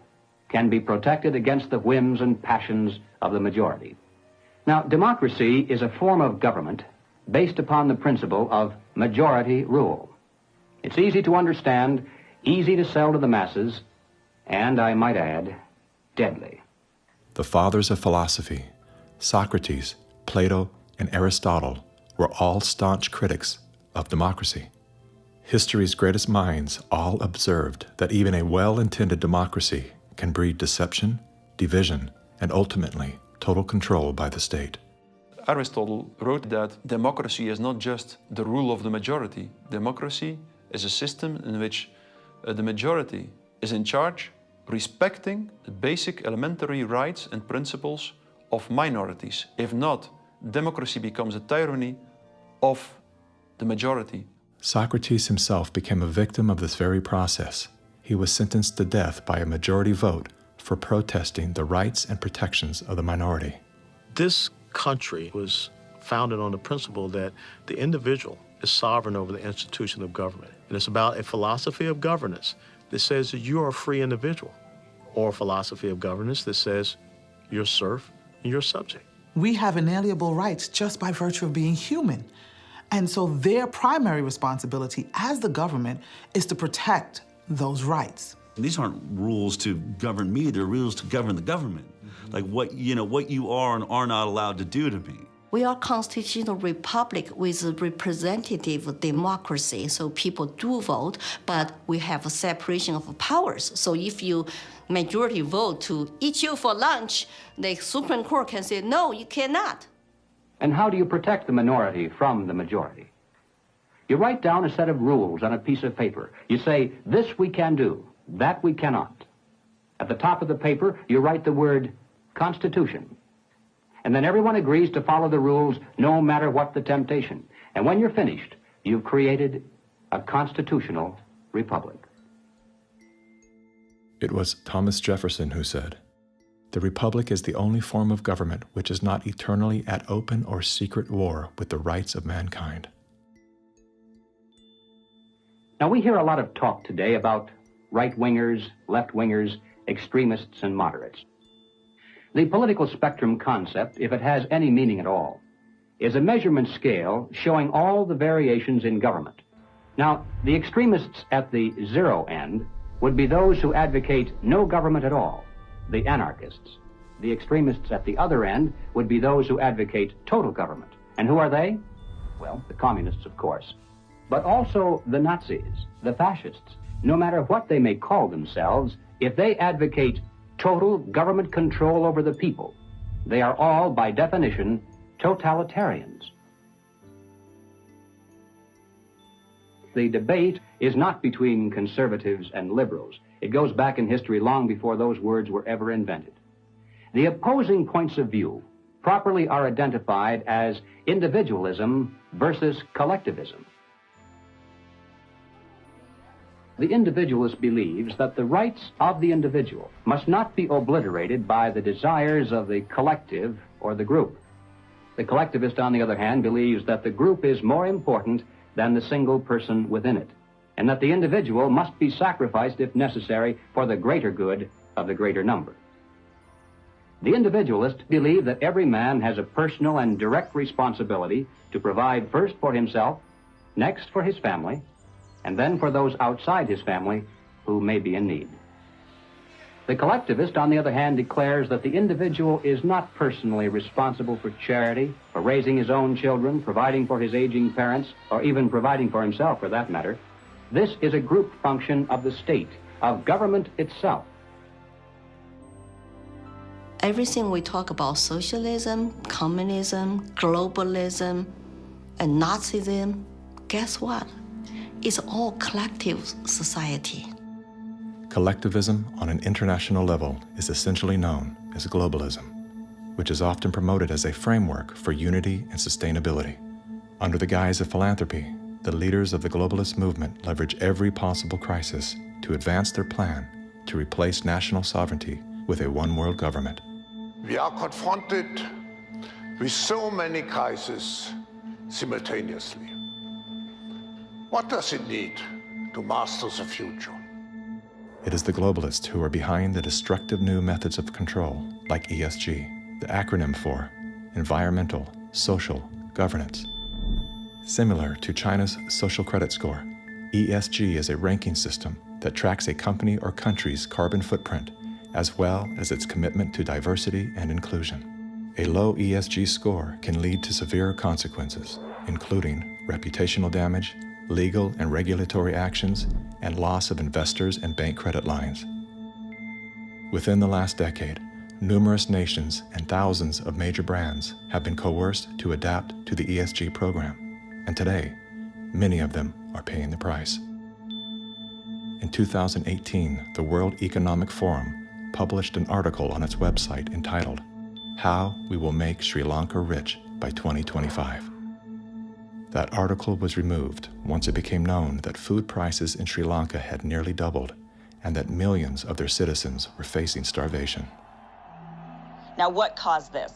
can be protected against the whims and passions of the majority. Now, democracy is a form of government based upon the principle of majority rule. It's easy to understand, easy to sell to the masses, and, I might add, deadly. The fathers of philosophy, Socrates, Plato, and Aristotle, were all staunch critics of democracy. History's greatest minds all observed that even a well-intended democracy can breed deception, division, and ultimately total control by the state. Aristotle wrote that democracy is not just the rule of the majority. Democracy is a system in which the majority is in charge, respecting the basic elementary rights and principles of minorities. If not, democracy becomes a tyranny of the majority. Socrates himself became a victim of this very process. He was sentenced to death by a majority vote for protesting the rights and protections of the minority. This country was founded on the principle that the individual is sovereign over the institution of government. And it's about a philosophy of governance that says that you are a free individual, or a philosophy of governance that says you're serf and you're subject. We have inalienable rights just by virtue of being human. And so their primary responsibility as the government is to protect those rights. These aren't rules to govern me, they're rules to govern the government. Like what you are and are not allowed to do to me. We are a constitutional republic with a representative democracy, so people do vote, but we have a separation of powers. So if you majority vote to eat you for lunch, the Supreme Court can say, no, you cannot. And how do you protect the minority from the majority? You write down a set of rules on a piece of paper. You say, this we can do, that we cannot. At the top of the paper, you write the word Constitution. And then everyone agrees to follow the rules no matter what the temptation. And when you're finished, you've created a constitutional republic. It was Thomas Jefferson who said, "The republic is the only form of government which is not eternally at open or secret war with the rights of mankind." Now, we hear a lot of talk today about right-wingers, left-wingers, extremists, and moderates. The political spectrum concept, if it has any meaning at all, is a measurement scale showing all the variations in government. Now, the extremists at the zero end would be those who advocate no government at all, the anarchists. The extremists at the other end would be those who advocate total government. And who are they? Well, the communists, of course. But also the Nazis, the fascists. No matter what they may call themselves, if they advocate total government control over the people, they are all, by definition, totalitarians. The debate is not between conservatives and liberals. It goes back in history long before those words were ever invented. The opposing points of view properly are identified as individualism versus collectivism. The individualist believes that the rights of the individual must not be obliterated by the desires of the collective or the group. The collectivist, on the other hand, believes that the group is more important than the single person within it, and that the individual must be sacrificed, if necessary, for the greater good of the greater number. The individualists believe that every man has a personal and direct responsibility to provide first for himself, next for his family, and then for those outside his family who may be in need. The collectivist, on the other hand, declares that the individual is not personally responsible for charity, for raising his own children, providing for his aging parents, or even providing for himself, for that matter. This is a group function of the state, of government itself. Everything we talk about, socialism, communism, globalism, and Nazism, guess what? It's all collective society. Collectivism on an international level is essentially known as globalism, which is often promoted as a framework for unity and sustainability. Under the guise of philanthropy, the leaders of the globalist movement leverage every possible crisis to advance their plan to replace national sovereignty with a one-world government. We are confronted with so many crises simultaneously. What does it need to master the future? It is the globalists who are behind the destructive new methods of control, like ESG, the acronym for Environmental, Social, Governance. Similar to China's social credit score, ESG is a ranking system that tracks a company or country's carbon footprint, as well as its commitment to diversity and inclusion. A low ESG score can lead to severe consequences, including reputational damage, legal and regulatory actions, and loss of investors and bank credit lines. Within the last decade, numerous nations and thousands of major brands have been coerced to adapt to the ESG program, and today, many of them are paying the price. In 2018, the World Economic Forum published an article on its website entitled, "How We Will Make Sri Lanka Rich by 2025. That article was removed once it became known that food prices in Sri Lanka had nearly doubled and that millions of their citizens were facing starvation. Now, what caused this?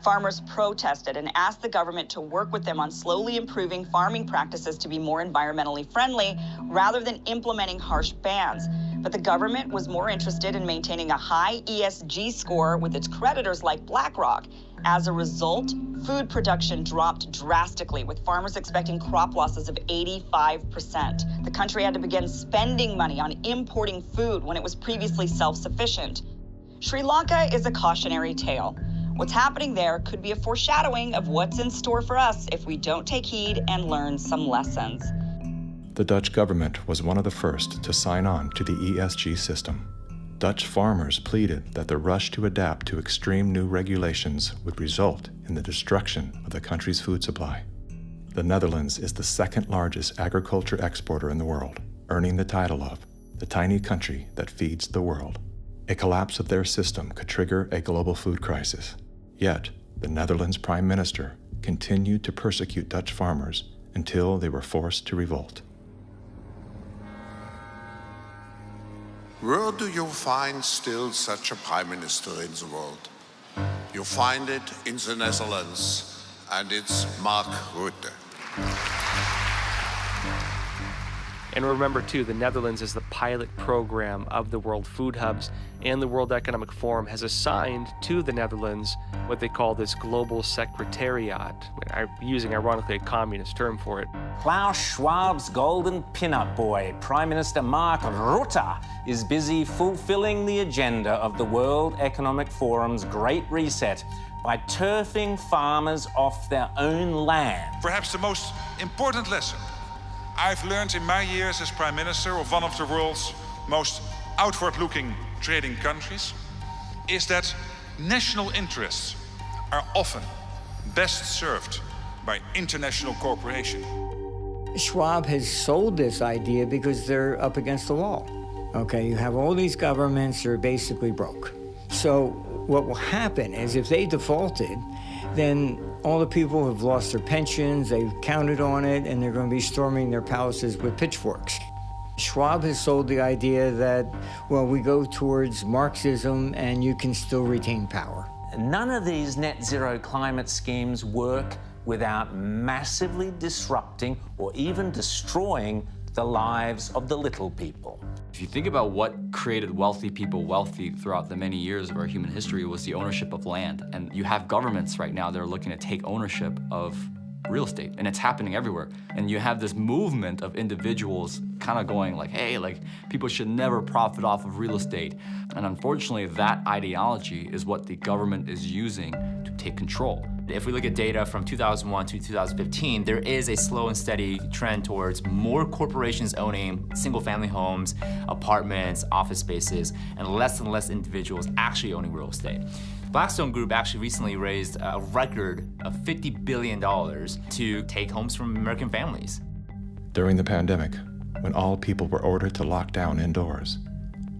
Farmers protested and asked the government to work with them on slowly improving farming practices to be more environmentally friendly rather than implementing harsh bans. But the government was more interested in maintaining a high ESG score with its creditors like BlackRock. As a result, food production dropped drastically, with farmers expecting crop losses of 85%. The country had to begin spending money on importing food when it was previously self-sufficient. Sri Lanka is a cautionary tale. What's happening there could be a foreshadowing of what's in store for us if we don't take heed and learn some lessons. The Dutch government was one of the first to sign on to the ESG system. Dutch farmers pleaded that the rush to adapt to extreme new regulations would result in the destruction of the country's food supply. The Netherlands is the second largest agriculture exporter in the world, earning the title of the tiny country that feeds the world. A collapse of their system could trigger a global food crisis. Yet, the Netherlands Prime Minister continued to persecute Dutch farmers until they were forced to revolt. Where do you find still such a prime minister in the world? You find it in the Netherlands, and it's Mark Rutte. And remember, too, the Netherlands is the pilot program of the World Food Hubs, and the World Economic Forum has assigned to the Netherlands what they call this Global Secretariat, using, ironically, a communist term for it. Klaus Schwab's golden pin-up boy, Prime Minister Mark Rutte, is busy fulfilling the agenda of the World Economic Forum's Great Reset by turfing farmers off their own land. Perhaps the most important lesson I've learned in my years as Prime Minister of one of the world's most outward-looking trading countries is that national interests are often best served by international cooperation. Schwab has sold this idea because they're up against the wall. Okay, you have all these governments that are basically broke. So what will happen is if they defaulted, then all the people have lost their pensions, they've counted on it, and they're going to be storming their palaces with pitchforks. Schwab has sold the idea that, well, we go towards Marxism and you can still retain power. None of these net zero climate schemes work without massively disrupting or even destroying the lives of the little people. If you think about what created wealthy people wealthy throughout the many years of our human history, was the ownership of land. And you have governments right now that are looking to take ownership of real estate, and it's happening everywhere. And you have this movement of individuals kind of going like, hey, like people should never profit off of real estate. And unfortunately, that ideology is what the government is using to take control. If we look at data from 2001 to 2015, there is a slow and steady trend towards more corporations owning single-family homes, apartments, office spaces, and less individuals actually owning real estate. Blackstone Group actually recently raised a record of $50 billion to take homes from American families. During the pandemic, when all people were ordered to lock down indoors,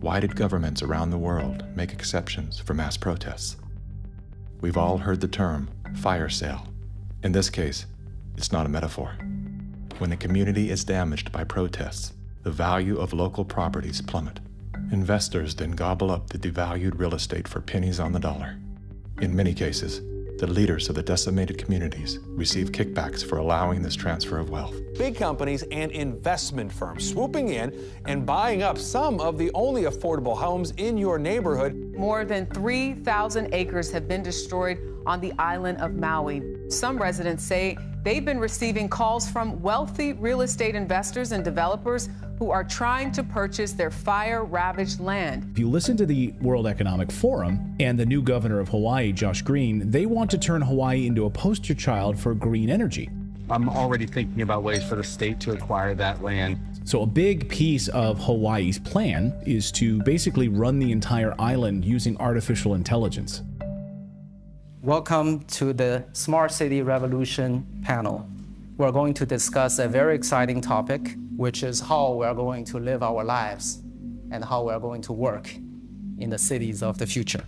why did governments around the world make exceptions for mass protests? We've all heard the term fire sale. In this case, it's not a metaphor. When a community is damaged by protests, the value of local properties plummet. Investors then gobble up the devalued real estate for pennies on the dollar. In many cases, the leaders of the decimated communities receive kickbacks for allowing this transfer of wealth. Big companies and investment firms swooping in and buying up some of the only affordable homes in your neighborhood. More than 3,000 acres have been destroyed on the island of Maui. Some residents say they've been receiving calls from wealthy real estate investors and developers who are trying to purchase their fire-ravaged land. If you listen to the World Economic Forum and the new governor of Hawaii, Josh Green, they want to turn Hawaii into a poster child for green energy. I'm already thinking about ways for the state to acquire that land. So a big piece of Hawaii's plan is to basically run the entire island using artificial intelligence. Welcome to the Smart City Revolution panel. We're going to discuss a very exciting topic, which is how we're going to live our lives and how we're going to work in the cities of the future.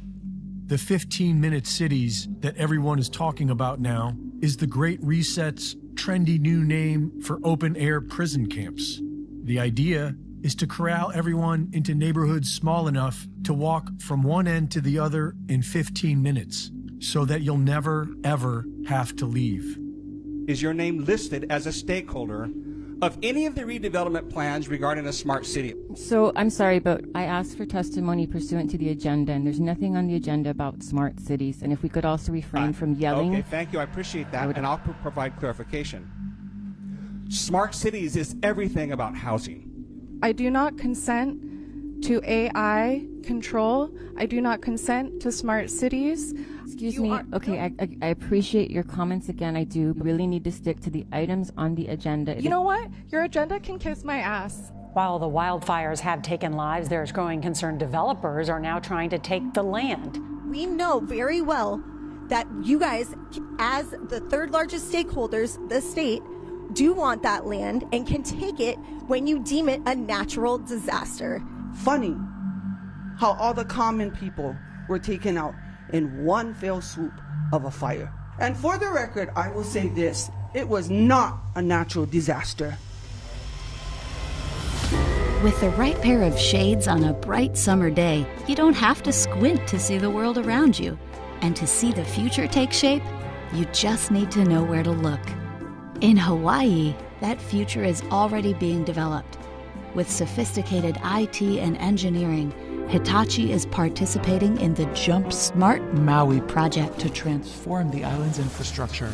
The 15-minute cities that everyone is talking about now is the Great Reset's trendy new name for open-air prison camps. The idea is to corral everyone into neighborhoods small enough to walk from one end to the other in 15 minutes so that you'll never, ever have to leave. Is your name listed as a stakeholder of any of the redevelopment plans regarding a smart city? So I'm sorry, but I asked for testimony pursuant to the agenda, and there's nothing on the agenda about smart cities. And if we could also refrain from yelling. Okay, thank you. I appreciate that, and I'll provide clarification. Smart cities is everything about housing. I do not consent to AI control. I do not consent to smart cities. Excuse me. Okay, I appreciate your comments again. I do really need to stick to the items on the agenda. You know what? Your agenda can kiss my ass. While the wildfires have taken lives, there's growing concern developers are now trying to take the land. We know very well that you guys, as the third largest stakeholders, the state, do want that land and can take it when you deem it a natural disaster. Funny how all the common people were taken out in one fell swoop of a fire. And for the record, I will say this, it was not a natural disaster. With the right pair of shades on a bright summer day, you don't have to squint to see the world around you. And to see the future take shape, you just need to know where to look. In Hawaii, that future is already being developed. With sophisticated IT and engineering, Hitachi is participating in the Jump Smart Maui project to transform the island's infrastructure.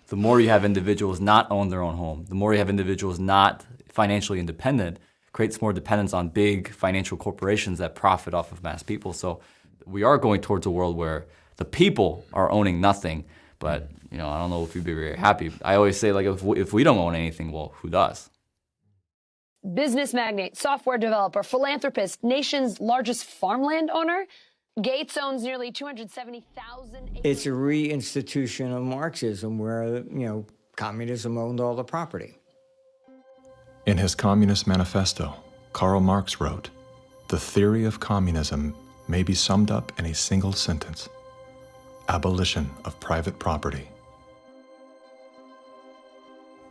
The more you have individuals not own their own home, the more you have individuals not financially independent, creates more dependence on big financial corporations that profit off of mass people. So we are going towards a world where the people are owning nothing, but I don't know if you'd be very happy. I always say, like, if we don't own anything, well, who does? Business magnate, software developer, philanthropist, nation's largest farmland owner. Gates owns nearly 270,000 acres. It's a reinstitution of Marxism where, communism owned all the property. In his Communist Manifesto, Karl Marx wrote, "The theory of communism may be summed up in a single sentence: abolition of private property."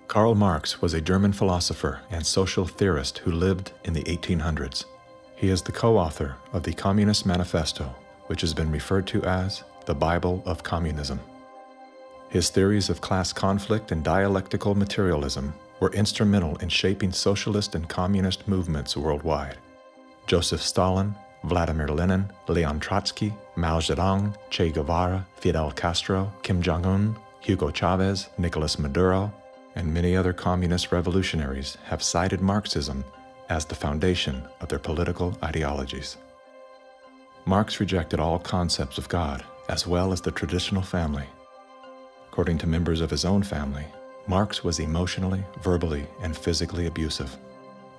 Karl Marx was a German philosopher and social theorist who lived in the 1800s. He is the co-author of the Communist Manifesto, which has been referred to as the Bible of Communism. His theories of class conflict and dialectical materialism were instrumental in shaping socialist and communist movements worldwide. Joseph Stalin, Vladimir Lenin, Leon Trotsky, Mao Zedong, Che Guevara, Fidel Castro, Kim Jong-un, Hugo Chavez, Nicolas Maduro, and many other communist revolutionaries have cited Marxism as the foundation of their political ideologies. Marx rejected all concepts of God, as well as the traditional family. According to members of his own family, Marx was emotionally, verbally, and physically abusive.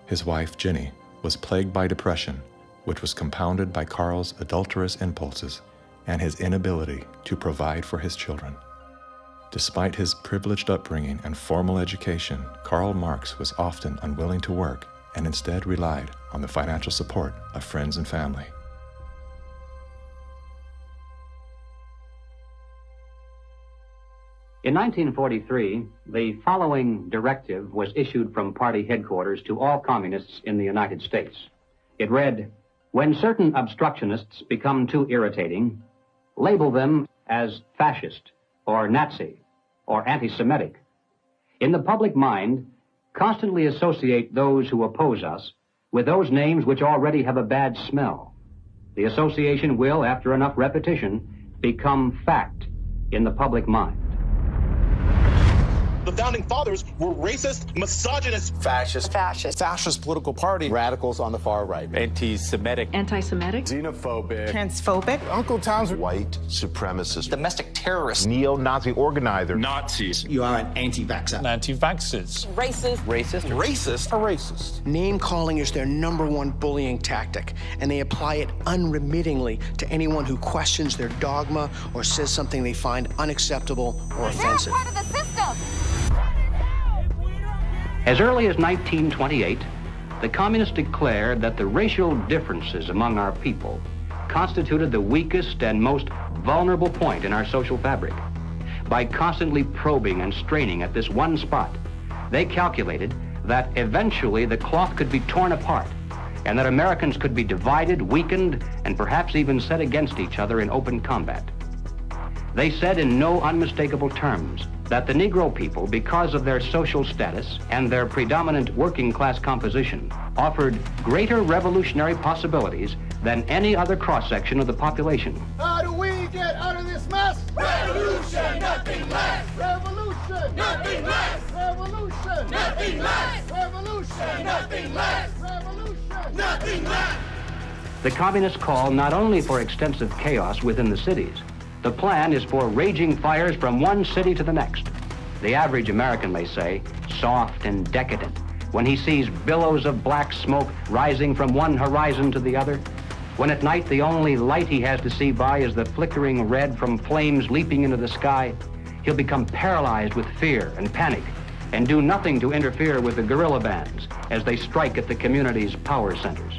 His wife, Jenny, was plagued by depression, which was compounded by Karl's adulterous impulses and his inability to provide for his children. Despite his privileged upbringing and formal education, Karl Marx was often unwilling to work and instead relied on the financial support of friends and family. In 1943, the following directive was issued from party headquarters to all communists in the United States. It read, "When certain obstructionists become too irritating, label them as fascist or Nazi or anti-Semitic. In the public mind, constantly associate those who oppose us with those names which already have a bad smell. The association will, after enough repetition, become fact in the public mind." The founding fathers were racist, misogynist, fascist political party, radicals on the far right, anti-Semitic, xenophobic, transphobic, Uncle Tom's white supremacist, domestic terrorist, neo-Nazi organizer, Nazis. You are an anti-vaxxer, Anti-vaxxers, racist. Name calling is their #1 bullying tactic, and they apply it unremittingly to anyone who questions their dogma or says something they find unacceptable or offensive. They're part of the system. As early as 1928, the communists declared that the racial differences among our people constituted the weakest and most vulnerable point in our social fabric. By constantly probing and straining at this one spot, they calculated that eventually the cloth could be torn apart and that Americans could be divided, weakened, and perhaps even set against each other in open combat. They said in no unmistakable terms that the Negro people, because of their social status and their predominant working class composition, offered greater revolutionary possibilities than any other cross-section of the population. How do we get out of this mess? Revolution, nothing less. Revolution, nothing less. Revolution, nothing less. Revolution, nothing less. Revolution, nothing less. The communists call not only for extensive chaos within the cities, the plan is for raging fires from one city to the next. The average American may say, soft and decadent, when he sees billows of black smoke rising from one horizon to the other, when at night the only light he has to see by is the flickering red from flames leaping into the sky, he'll become paralyzed with fear and panic and do nothing to interfere with the guerrilla bands as they strike at the community's power centers.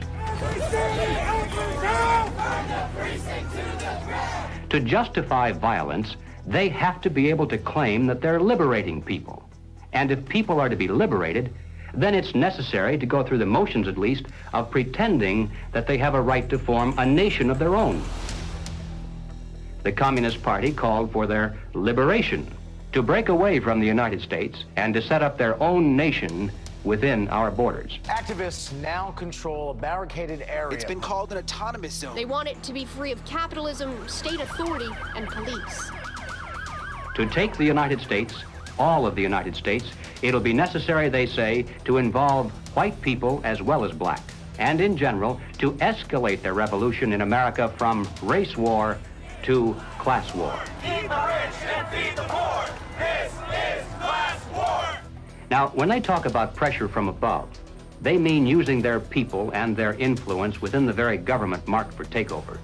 To justify violence, they have to be able to claim that they're liberating people. And if people are to be liberated, then it's necessary to go through the motions, at least, of pretending that they have a right to form a nation of their own. The Communist Party called for their liberation, to break away from the United States and to set up their own nation within our borders. Activists now control a barricaded area. It's been called an autonomous zone. They want it to be free of capitalism, state authority, and police. To take the United States, all of the United States, it'll be necessary, they say, to involve white people as well as black, and in general, to escalate their revolution in America from race war to class war. Feed the rich and feed the poor. This is class war. Now, when they talk about pressure from above, they mean using their people and their influence within the very government marked for takeover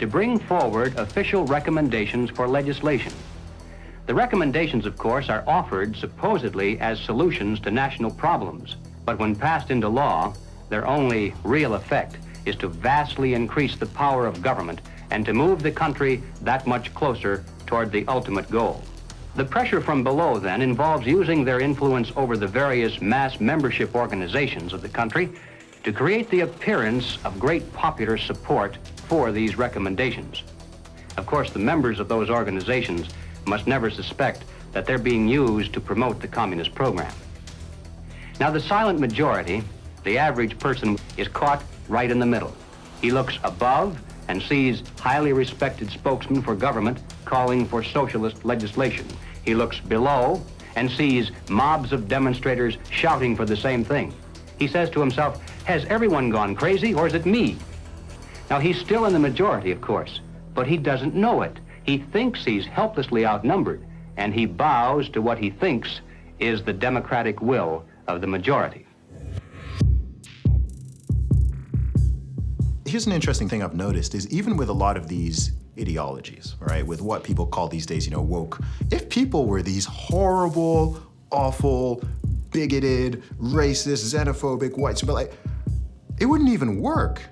to bring forward official recommendations for legislation. The recommendations, of course, are offered supposedly as solutions to national problems, but when passed into law, their only real effect is to vastly increase the power of government and to move the country that much closer toward the ultimate goal. The pressure from below, then, involves using their influence over the various mass membership organizations of the country to create the appearance of great popular support for these recommendations. Of course, the members of those organizations must never suspect that they're being used to promote the communist program. Now, the silent majority, the average person, is caught right in the middle. He looks above and sees highly respected spokesmen for government calling for socialist legislation. He looks below and sees mobs of demonstrators shouting for the same thing. He says to himself, has everyone gone crazy or is it me? Now, he's still in the majority, of course, but he doesn't know it. He thinks he's helplessly outnumbered, and he bows to what he thinks is the democratic will of the majority. Here's an interesting thing I've noticed is even with a lot of these ideologies, right, with what people call these days, woke, if people were these horrible, awful, bigoted, racist, xenophobic, white, it wouldn't even work.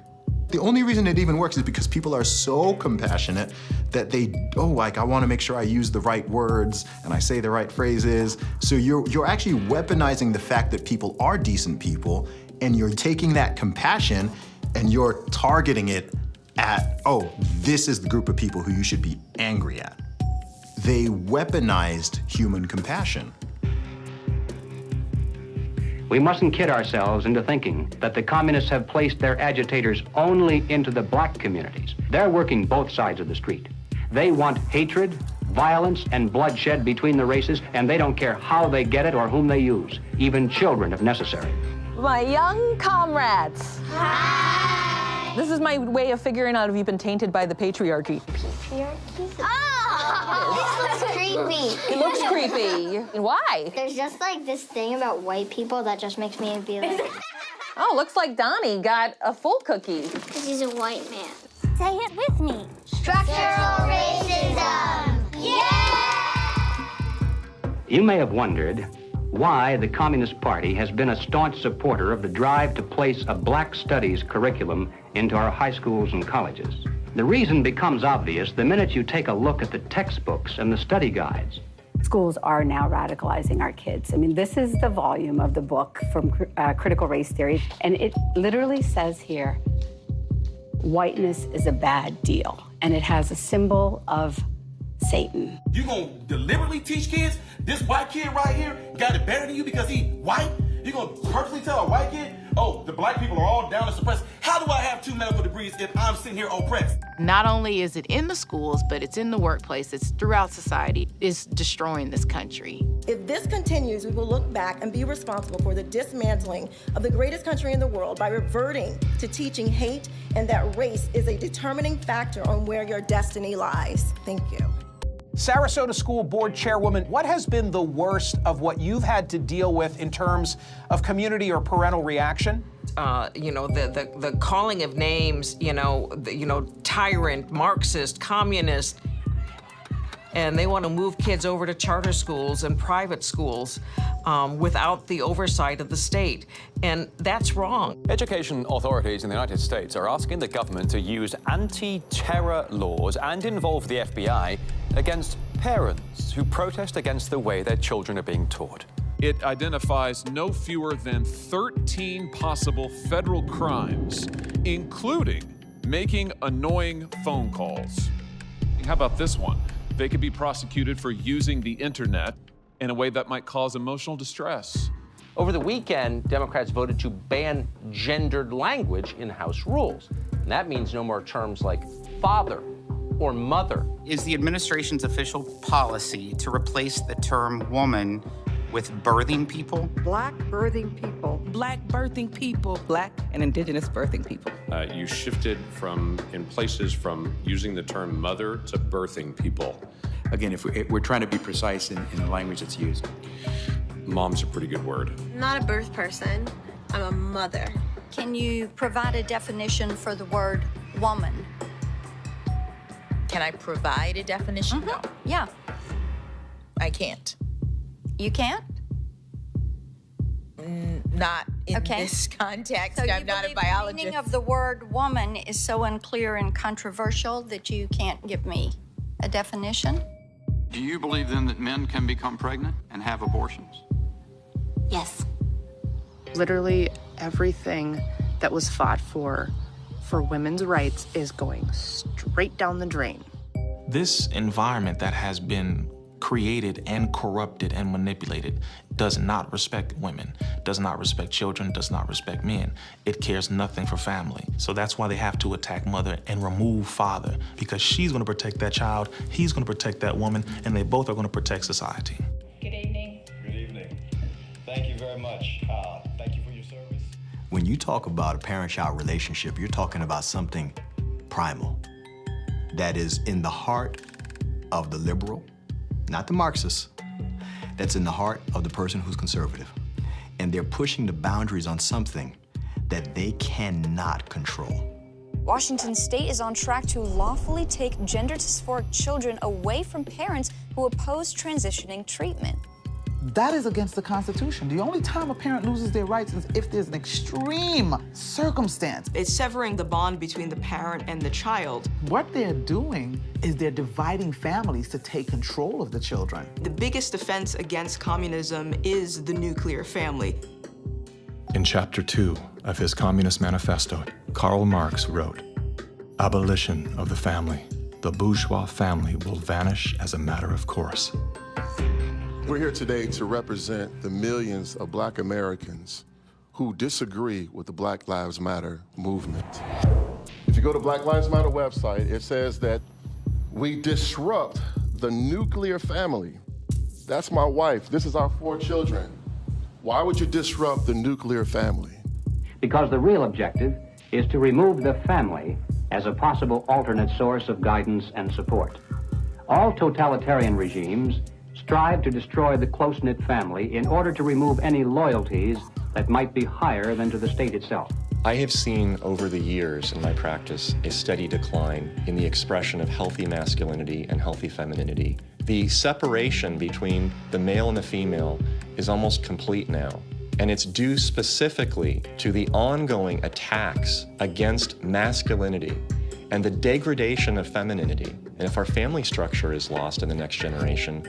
The only reason it even works is because people are so compassionate that I want to make sure I use the right words and I say the right phrases. So you're actually weaponizing the fact that people are decent people, and you're taking that compassion and you're targeting it at, this is the group of people who you should be angry at. They weaponized human compassion. We mustn't kid ourselves into thinking that the communists have placed their agitators only into the black communities. They're working both sides of the street. They want hatred, violence, and bloodshed between the races, and they don't care how they get it or whom they use, even children if necessary. My young comrades. Hi. This is my way of figuring out if you've been tainted by the patriarchy. Patriarchy? Oh! This looks creepy. It looks creepy. Why? There's just like this thing about white people that just makes me be like... Oh, looks like Donnie got a full cookie. Because he's a white man. Say it with me. Structural racism! Yeah! You may have wondered why the Communist Party has been a staunch supporter of the drive to place a black studies curriculum into our high schools and colleges. The reason becomes obvious the minute you take a look at the textbooks and the study guides. Schools are now radicalizing our kids. I mean, this is the volume of the book from Critical Race Theory, and it literally says here, whiteness is a bad deal, and it has a symbol of Satan. You gonna deliberately teach kids this white kid right here got it better than you because he white? You gonna purposely tell a white kid, oh, the black people are all down and suppressed? How do I have 2 medical degrees if I'm sitting here oppressed? Not only is it in the schools, but it's in the workplace, it's throughout society. It's destroying this country. If this continues, we will look back and be responsible for the dismantling of the greatest country in the world by reverting to teaching hate and that race is a determining factor on where your destiny lies. Thank you. Sarasota School Board Chairwoman, what has been the worst of what you've had to deal with in terms of community or parental reaction? The calling of names, tyrant, Marxist, communist, and they want to move kids over to charter schools and private schools without the oversight of the state. And that's wrong. Education authorities in the United States are asking the government to use anti-terror laws and involve the FBI against parents who protest against the way their children are being taught. It identifies no fewer than 13 possible federal crimes, including making annoying phone calls. How about this one? They could be prosecuted for using the internet in a way that might cause emotional distress. Over the weekend, Democrats voted to ban gendered language in House rules. And that means no more terms like father or mother. Is the administration's official policy to replace the term woman with birthing people? Black birthing people. Black birthing people. Black and indigenous birthing people. You shifted in places from using the term mother to birthing people. Again, if we're trying to be precise in the language that's used. Mom's a pretty good word. I'm not a birth person, I'm a mother. Can you provide a definition for the word woman? Can I provide a definition? Mm-hmm. No. Yeah. I can't. You can't? Not in this context. So I'm not a biologist. The meaning of the word woman is so unclear and controversial that you can't give me a definition? Do you believe then that men can become pregnant and have abortions? Yes. Literally everything that was fought for women's rights is going straight down the drain. This environment that has been created and corrupted and manipulated does not respect women, does not respect children, does not respect men. It cares nothing for family. So that's why they have to attack mother and remove father, because she's going to protect that child, he's going to protect that woman, and they both are going to protect society. Good evening. Good evening. Thank you very much. Thank you for your service. When you talk about a parent-child relationship, you're talking about something primal that is in the heart of the liberal, not the Marxist, that's in the heart of the person who's conservative. And they're pushing the boundaries on something that they cannot control. Washington State is on track to lawfully take gender dysphoric children away from parents who oppose transitioning treatment. That is against the Constitution. The only time a parent loses their rights is if there's an extreme circumstance. It's severing the bond between the parent and the child. What they're doing is they're dividing families to take control of the children. The biggest offense against communism is the nuclear family. In Chapter 2 of his Communist Manifesto, Karl Marx wrote, "Abolition of the family. The bourgeois family will vanish as a matter of course." We're here today to represent the millions of Black Americans who disagree with the Black Lives Matter movement. If you go to Black Lives Matter website, it says that we disrupt the nuclear family. That's my wife. This is our 4 children. Why would you disrupt the nuclear family? Because the real objective is to remove the family as a possible alternate source of guidance and support. All totalitarian regimes strive to destroy the close-knit family in order to remove any loyalties that might be higher than to the state itself. I have seen over the years in my practice a steady decline in the expression of healthy masculinity and healthy femininity. The separation between the male and the female is almost complete now. And it's due specifically to the ongoing attacks against masculinity and the degradation of femininity. And if our family structure is lost in the next generation,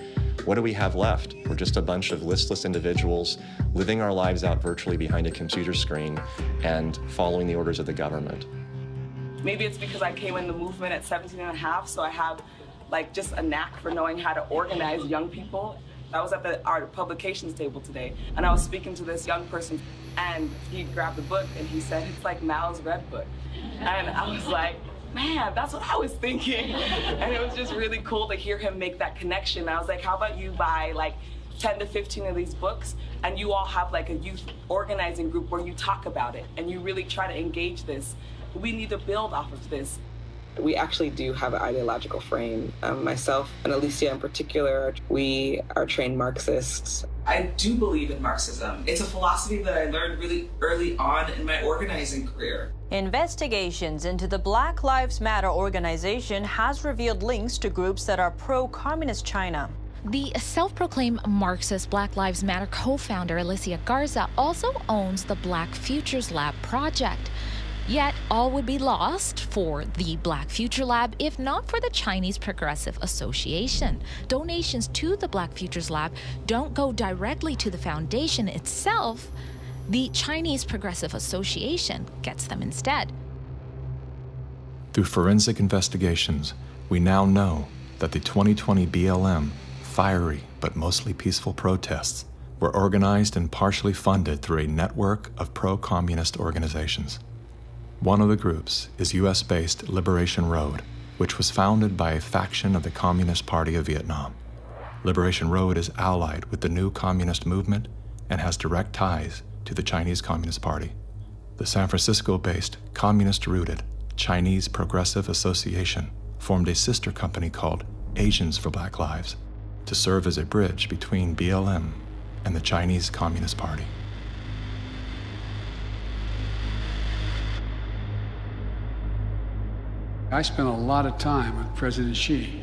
what do we have left? We're just a bunch of listless individuals living our lives out virtually behind a computer screen and following the orders of the government. Maybe it's because I came in the movement at 17 and a half, so I have like just a knack for knowing how to organize young people. I was at the art publications table today, and I was speaking to this young person, and he grabbed the book and he said, it's like Mao's Red Book. And I was like, man, that's what I was thinking. And it was just really cool to hear him make that connection. I was like, how about you buy like 10 to 15 of these books, and you all have like a youth organizing group where you talk about it and you really try to engage this. We need to build off of this. We actually do have an ideological frame. Myself and Alicia in particular, we are trained Marxists. I do believe in Marxism. It's a philosophy that I learned really early on in my organizing career. Investigations into the Black Lives Matter organization has revealed links to groups that are pro-communist China. The self-proclaimed Marxist Black Lives Matter co-founder Alicia Garza also owns the Black Futures Lab project. Yet, all would be lost for the Black Future Lab if not for the Chinese Progressive Association. Donations to the Black Futures Lab don't go directly to the foundation itself. The Chinese Progressive Association gets them instead. Through forensic investigations, we now know that the 2020 BLM fiery but mostly peaceful protests were organized and partially funded through a network of pro-communist organizations. One of the groups is U.S.-based Liberation Road, which was founded by a faction of the Communist Party of Vietnam. Liberation Road is allied with the new communist movement and has direct ties to the Chinese Communist Party. The San Francisco-based, communist-rooted Chinese Progressive Association formed a sister company called Asians for Black Lives to serve as a bridge between BLM and the Chinese Communist Party. I spent a lot of time with President Xi.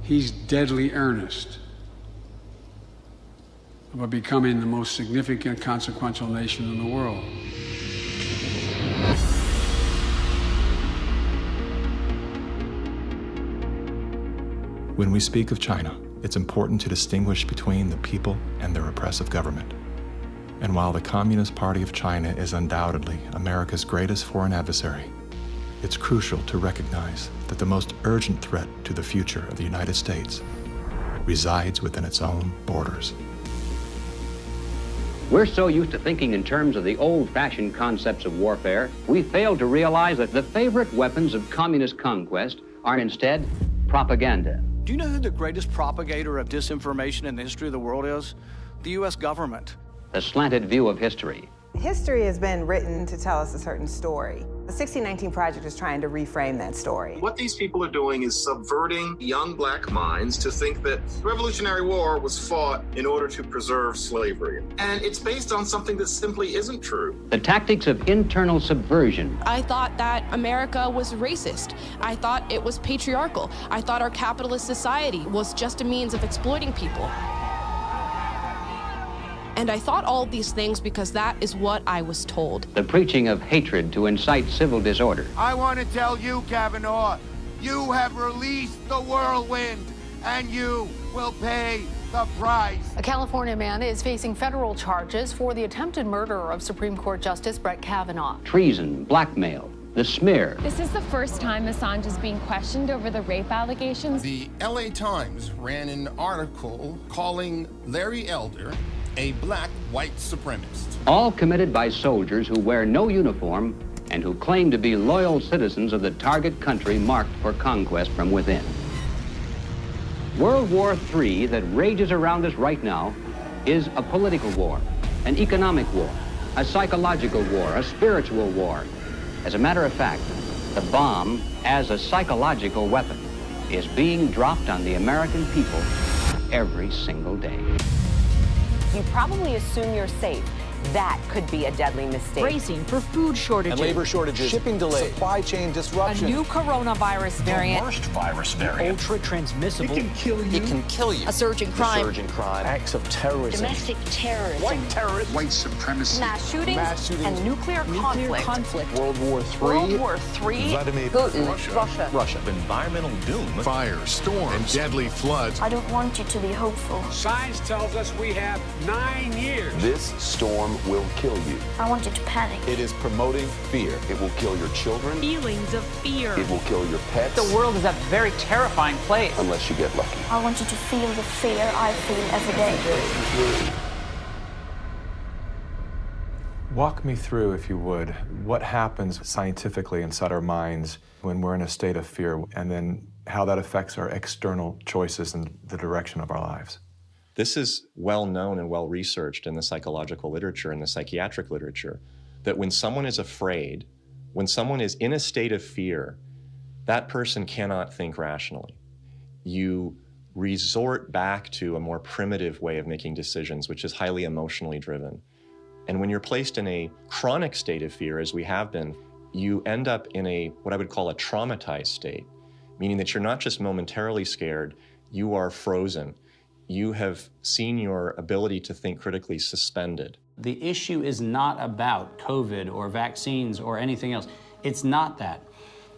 He's deadly earnest about becoming the most significant, consequential nation in the world. When we speak of China, it's important to distinguish between the people and their oppressive government. And while the Communist Party of China is undoubtedly America's greatest foreign adversary, it's crucial to recognize that the most urgent threat to the future of the United States resides within its own borders. We're so used to thinking in terms of the old-fashioned concepts of warfare, we fail to realize that the favorite weapons of communist conquest are instead propaganda. Do you know who the greatest propagator of disinformation in the history of the world is? The U.S. government. The slanted view of history. History has been written to tell us a certain story. The 1619 Project is trying to reframe that story. What these people are doing is subverting young black minds to think that the Revolutionary War was fought in order to preserve slavery. And it's based on something that simply isn't true. The tactics of internal subversion. I thought that America was racist. I thought it was patriarchal. I thought our capitalist society was just a means of exploiting people. And I thought all these things because that is what I was told. The preaching of hatred to incite civil disorder. I want to tell you, Kavanaugh, you have released the whirlwind, and you will pay the price. A California man is facing federal charges for the attempted murder of Supreme Court Justice Brett Kavanaugh. Treason, blackmail, the smear. This is the first time Assange is being questioned over the rape allegations. The LA Times ran an article calling Larry Elder a black white supremacist. All committed by soldiers who wear no uniform and who claim to be loyal citizens of the target country marked for conquest from within. World War III that rages around us right now is a political war, an economic war, a psychological war, a spiritual war. As a matter of fact, the bomb, as a psychological weapon, is being dropped on the American people every single day. You probably assume you're safe. That could be a deadly mistake. Bracing for food shortages. And labor shortages. Shipping delays. Supply chain disruption. A new coronavirus variant. The worst virus variant. Ultra transmissible. It can kill you. It can kill you. A surge in crime. A surge in crime. Acts of terrorism. Domestic terrorism. White terrorism. White supremacy. Mass shootings. And nuclear conflict. World War III. World War III. Vladimir Putin. Russia. Environmental doom. Fire, storms, and deadly floods. I don't want you to be hopeful. Science tells us we have 9 years. This storm will kill you. I want you to panic. It is promoting fear. It will kill your children. Feelings of fear. It will kill your pets. The world is a very terrifying place. Unless you get lucky. I want you to feel the fear I feel every day. Walk me through, if you would, what happens scientifically inside our minds when we're in a state of fear, and then how that affects our external choices and the direction of our lives. This is well known and well researched in the psychological literature and the psychiatric literature, that when someone is afraid, when someone is in a state of fear, that person cannot think rationally. You resort back to a more primitive way of making decisions, which is highly emotionally driven. And when you're placed in a chronic state of fear, as we have been, you end up in a, what I would call a traumatized state, meaning that you're not just momentarily scared, you are frozen. You have seen your ability to think critically suspended. The issue is not about COVID or vaccines or anything else. It's not that.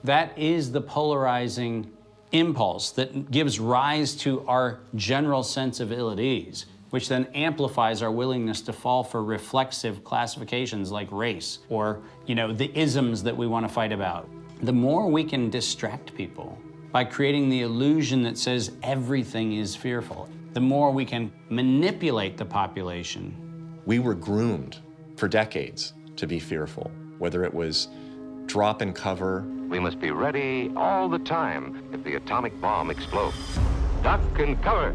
That is the polarizing impulse that gives rise to our general sense of ill at ease, which then amplifies our willingness to fall for reflexive classifications like race or, the isms that we want to fight about. The more we can distract people by creating the illusion that says everything is fearful, the more we can manipulate the population. We were groomed for decades to be fearful, whether it was drop and cover. We must be ready all the time if the atomic bomb explodes. Duck and cover.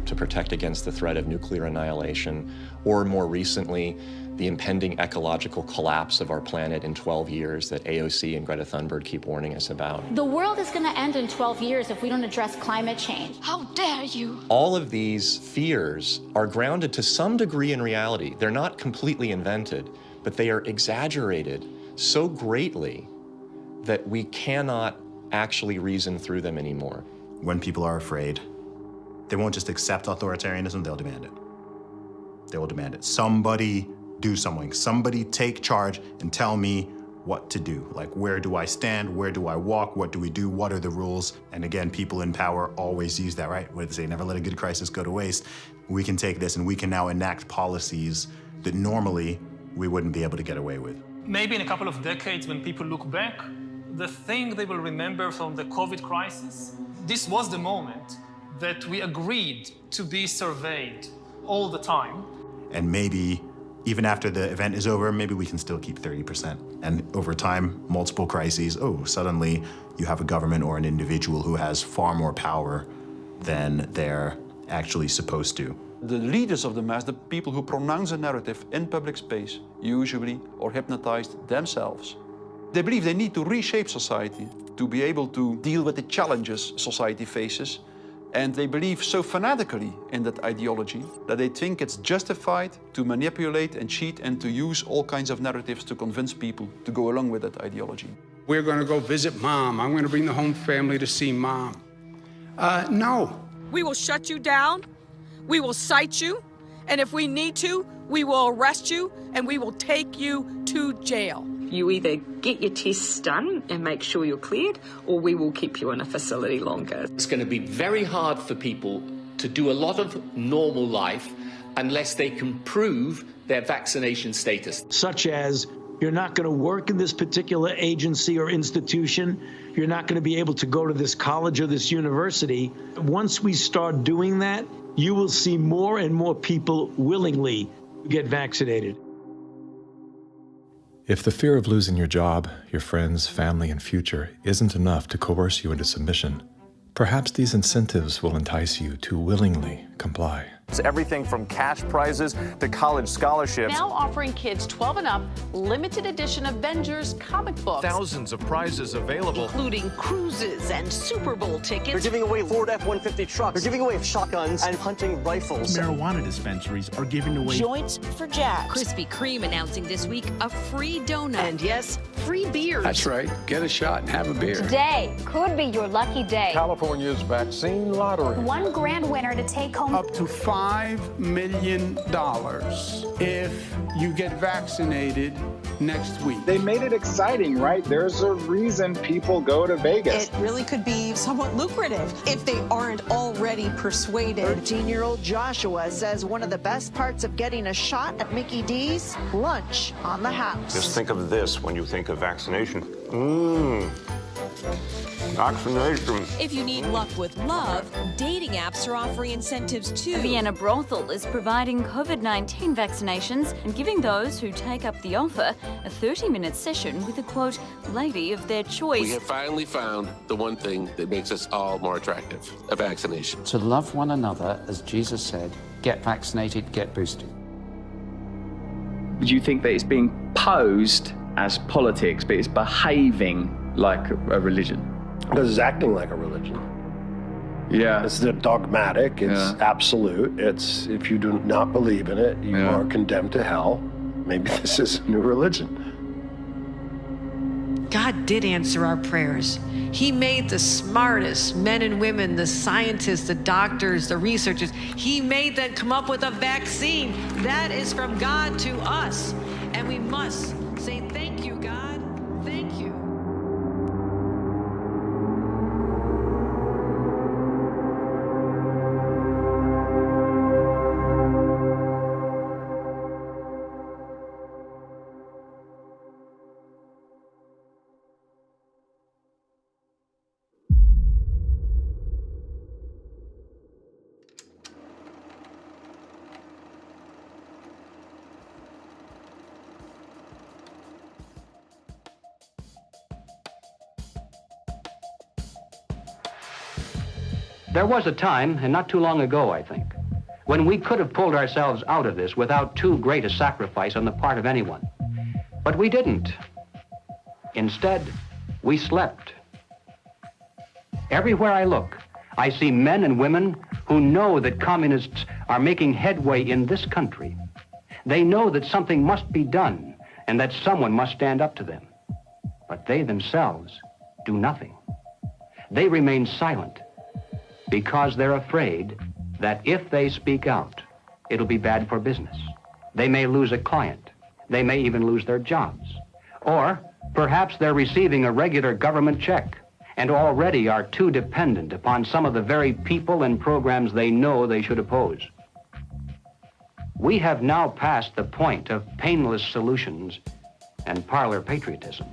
To protect against the threat of nuclear annihilation, or more recently, the impending ecological collapse of our planet in 12 years that AOC and Greta Thunberg keep warning us about. The world is going to end in 12 years if we don't address climate change. How dare you? All of these fears are grounded to some degree in reality. They're not completely invented, but they are exaggerated so greatly that we cannot actually reason through them anymore. When people are afraid, they won't just accept authoritarianism, they'll demand it. They will demand it. Somebody do something. Somebody take charge and tell me what to do. Like, where do I stand? Where do I walk? What do we do? What are the rules? And again, people in power always use that, right? What do they say? Never let a good crisis go to waste. We can take this and we can now enact policies that normally we wouldn't be able to get away with. Maybe in a couple of decades, when people look back, the thing they will remember from the COVID crisis, this was the moment that we agreed to be surveyed all the time. And maybe even after the event is over, maybe we can still keep 30%. And over time, multiple crises, suddenly you have a government or an individual who has far more power than they're actually supposed to. The leaders of the mass, the people who pronounce a narrative in public space, usually are hypnotized themselves. They believe they need to reshape society to be able to deal with the challenges society faces. And they believe so fanatically in that ideology that they think it's justified to manipulate and cheat and to use all kinds of narratives to convince people to go along with that ideology. We're going to go visit Mom. I'm going to bring the home family to see Mom. No. We will shut you down. We will cite you. And if we need to, we will arrest you and we will take you to jail. You either get your tests done and make sure you're cleared, or we will keep you in a facility longer. It's going to be very hard for people to do a lot of normal life unless they can prove their vaccination status. Such as, you're not going to work in this particular agency or institution. You're not going to be able to go to this college or this university. Once we start doing that, you will see more and more people willingly get vaccinated. If the fear of losing your job, your friends, family, and future isn't enough to coerce you into submission, perhaps these incentives will entice you to willingly comply. It's everything from cash prizes to college scholarships. Now offering kids 12 and up limited edition Avengers comic books. Thousands of prizes available, including cruises and Super Bowl tickets. They're giving away Ford F-150 trucks. They're giving away shotguns and hunting rifles. Marijuana dispensaries are giving away joints for jacks. Krispy Kreme announcing this week a free donut. And yes, free beers. That's right. Get a shot and have a beer. Today could be your lucky day. California's vaccine lottery. One grand winner to take home Up to $5 million if you get vaccinated next week. They made it exciting, right? There's a reason people go to Vegas. It really could be somewhat lucrative if they aren't already persuaded. 13-year-old Joshua says one of the best parts of getting a shot at Mickey D's, lunch on the house. Just think of this when you think of vaccination. Vaccination. If you need luck with love, dating apps are offering incentives too. Vienna Brothel is providing COVID-19 vaccinations and giving those who take up the offer a 30-minute session with a, quote, lady of their choice. We have finally found the one thing that makes us all more attractive, a vaccination. To love one another, as Jesus said, get vaccinated, get boosted. Do you think that it's being posed as politics, but it's behaving like a religion? Because it's acting like a religion. Yeah. It's dogmatic, it's absolute. It's, if you do not believe in it, you are condemned to hell. Maybe this is a new religion. God did answer our prayers. He made the smartest men and women, the scientists, the doctors, the researchers. He made them come up with a vaccine. That is from God to us. And we must say, thank you, God. Thank you. There was a time, and not too long ago, I think, when we could have pulled ourselves out of this without too great a sacrifice on the part of anyone. But we didn't. Instead, we slept. Everywhere I look, I see men and women who know that communists are making headway in this country. They know that something must be done and that someone must stand up to them. But they themselves do nothing. They remain silent because they're afraid that if they speak out, it'll be bad for business. They may lose a client. They may even lose their jobs. Or perhaps they're receiving a regular government check and already are too dependent upon some of the very people and programs they know they should oppose. We have now passed the point of painless solutions and parlor patriotism.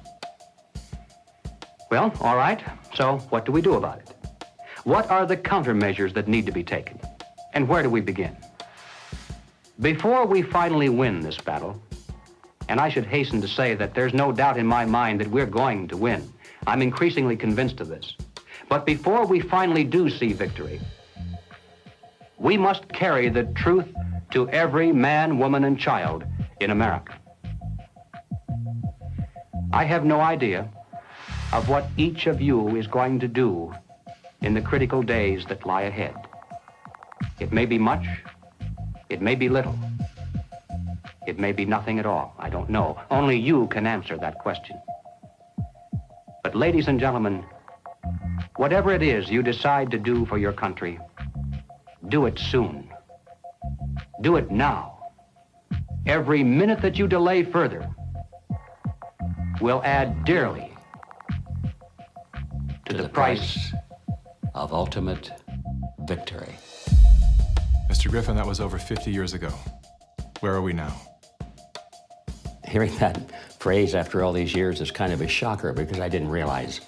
Well, all right, so what do we do about it? What are the countermeasures that need to be taken? And where do we begin? Before we finally win this battle, and I should hasten to say that there's no doubt in my mind that we're going to win. I'm increasingly convinced of this. But before we finally do see victory, we must carry the truth to every man, woman, and child in America. I have no idea of what each of you is going to do in the critical days that lie ahead. It may be much, it may be little, it may be nothing at all. I don't know. Only you can answer that question. But ladies and gentlemen, whatever it is you decide to do for your country, do it soon. Do it now. Every minute that you delay further will add dearly to the price of ultimate victory. Mr. Griffin, that was over 50 years ago. Where are we now? Hearing that phrase after all these years is kind of a shocker because I didn't realize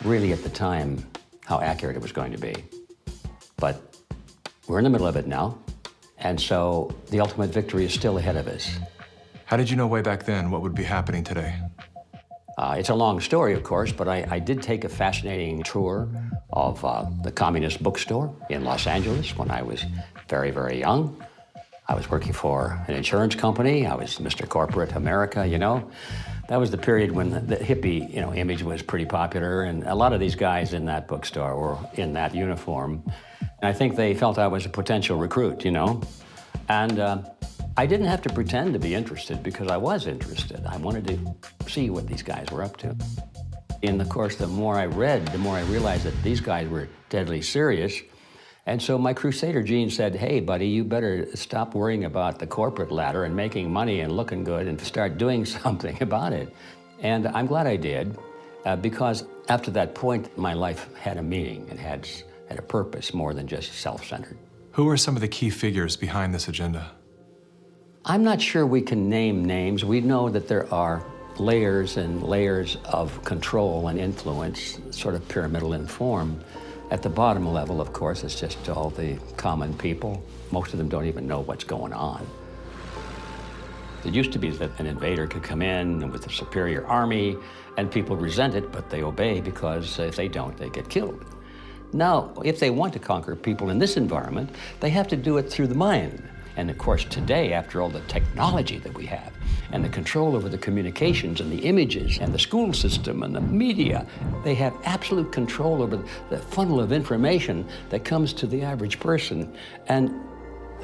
really at the time how accurate it was going to be. But we're in the middle of it now, and so the ultimate victory is still ahead of us. How did you know way back then what would be happening today? It's a long story, of course, but I did take a fascinating tour of the Communist Bookstore in Los Angeles when I was very, very young. I was working for an insurance company. I was Mr. Corporate America, you know. That was the period when the hippie, you know, image was pretty popular, and a lot of these guys in that bookstore were in that uniform. And I think they felt I was a potential recruit, you know. And I didn't have to pretend to be interested because I was interested. I wanted to see what these guys were up to. And of course, the more I read, the more I realized that these guys were deadly serious. And so my crusader gene said, hey, buddy, you better stop worrying about the corporate ladder and making money and looking good and start doing something about it. And I'm glad I did, because after that point, my life had a meaning and had a purpose more than just self-centered. Who are some of the key figures behind this agenda? I'm not sure we can name names. We know that there are layers and layers of control and influence, sort of pyramidal in form. At the bottom level, of course, it's just all the common people. Most of them don't even know what's going on. It used to be that an invader could come in with a superior army, and people resent it, but they obey because if they don't, they get killed. Now, if they want to conquer people in this environment, they have to do it through the mind. And of course, today, after all the technology that we have, and the control over the communications and the images and the school system and the media, they have absolute control over the funnel of information that comes to the average person. And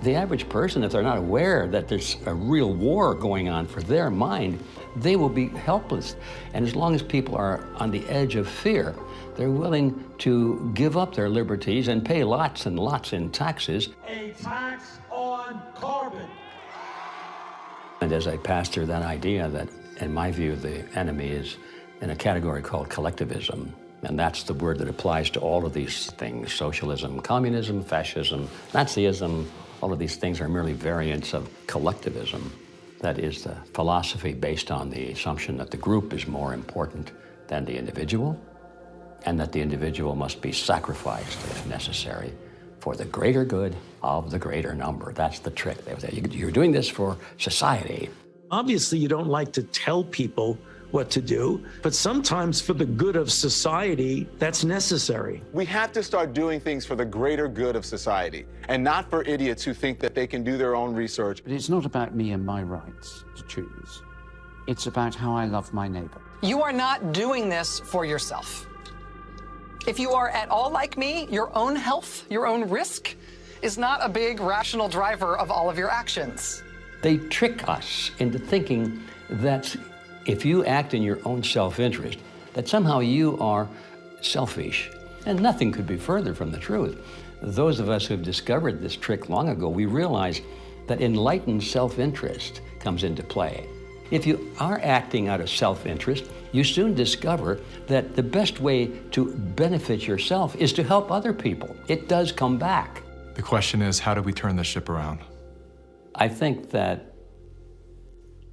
the average person, if they're not aware that there's a real war going on for their mind, they will be helpless. And as long as people are on the edge of fear, they're willing to give up their liberties and pay lots and lots in taxes. A tax on carbon. And as I passed through that idea that, in my view, the enemy is in a category called collectivism. And that's the word that applies to all of these things: socialism, communism, fascism, Nazism. All of these things are merely variants of collectivism. That is the philosophy based on the assumption that the group is more important than the individual, and that the individual must be sacrificed, if necessary, for the greater good of the greater number. That's the trick. You're doing this for society. Obviously, you don't like to tell people what to do, but sometimes for the good of society, that's necessary. We have to start doing things for the greater good of society, and not for idiots who think that they can do their own research. But it's not about me and my rights to choose. It's about how I love my neighbor. You are not doing this for yourself. If you are at all like me, your own health, your own risk, is not a big rational driver of all of your actions. They trick us into thinking that if you act in your own self-interest, that somehow you are selfish. And nothing could be further from the truth. Those of us who have discovered this trick long ago, we realize that enlightened self-interest comes into play. If you are acting out of self-interest, you soon discover that the best way to benefit yourself is to help other people. It does come back. The question is, how do we turn the ship around? I think that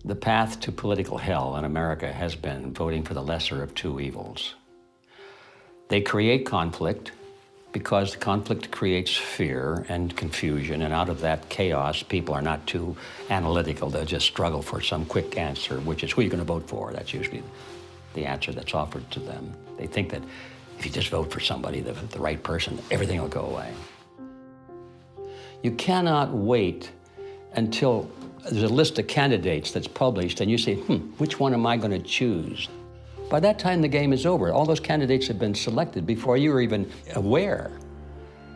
the path to political hell in America has been voting for the lesser of two evils. They create conflict because conflict creates fear and confusion, and out of that chaos, people are not too analytical. They'll just struggle for some quick answer, which is who you're going to vote for. That's usually the answer that's offered to them. They think that if you just vote for somebody, the right person, everything will go away. You cannot wait until there's a list of candidates that's published and you say, which one am I going to choose? By that time, the game is over. All those candidates have been selected before you were even aware.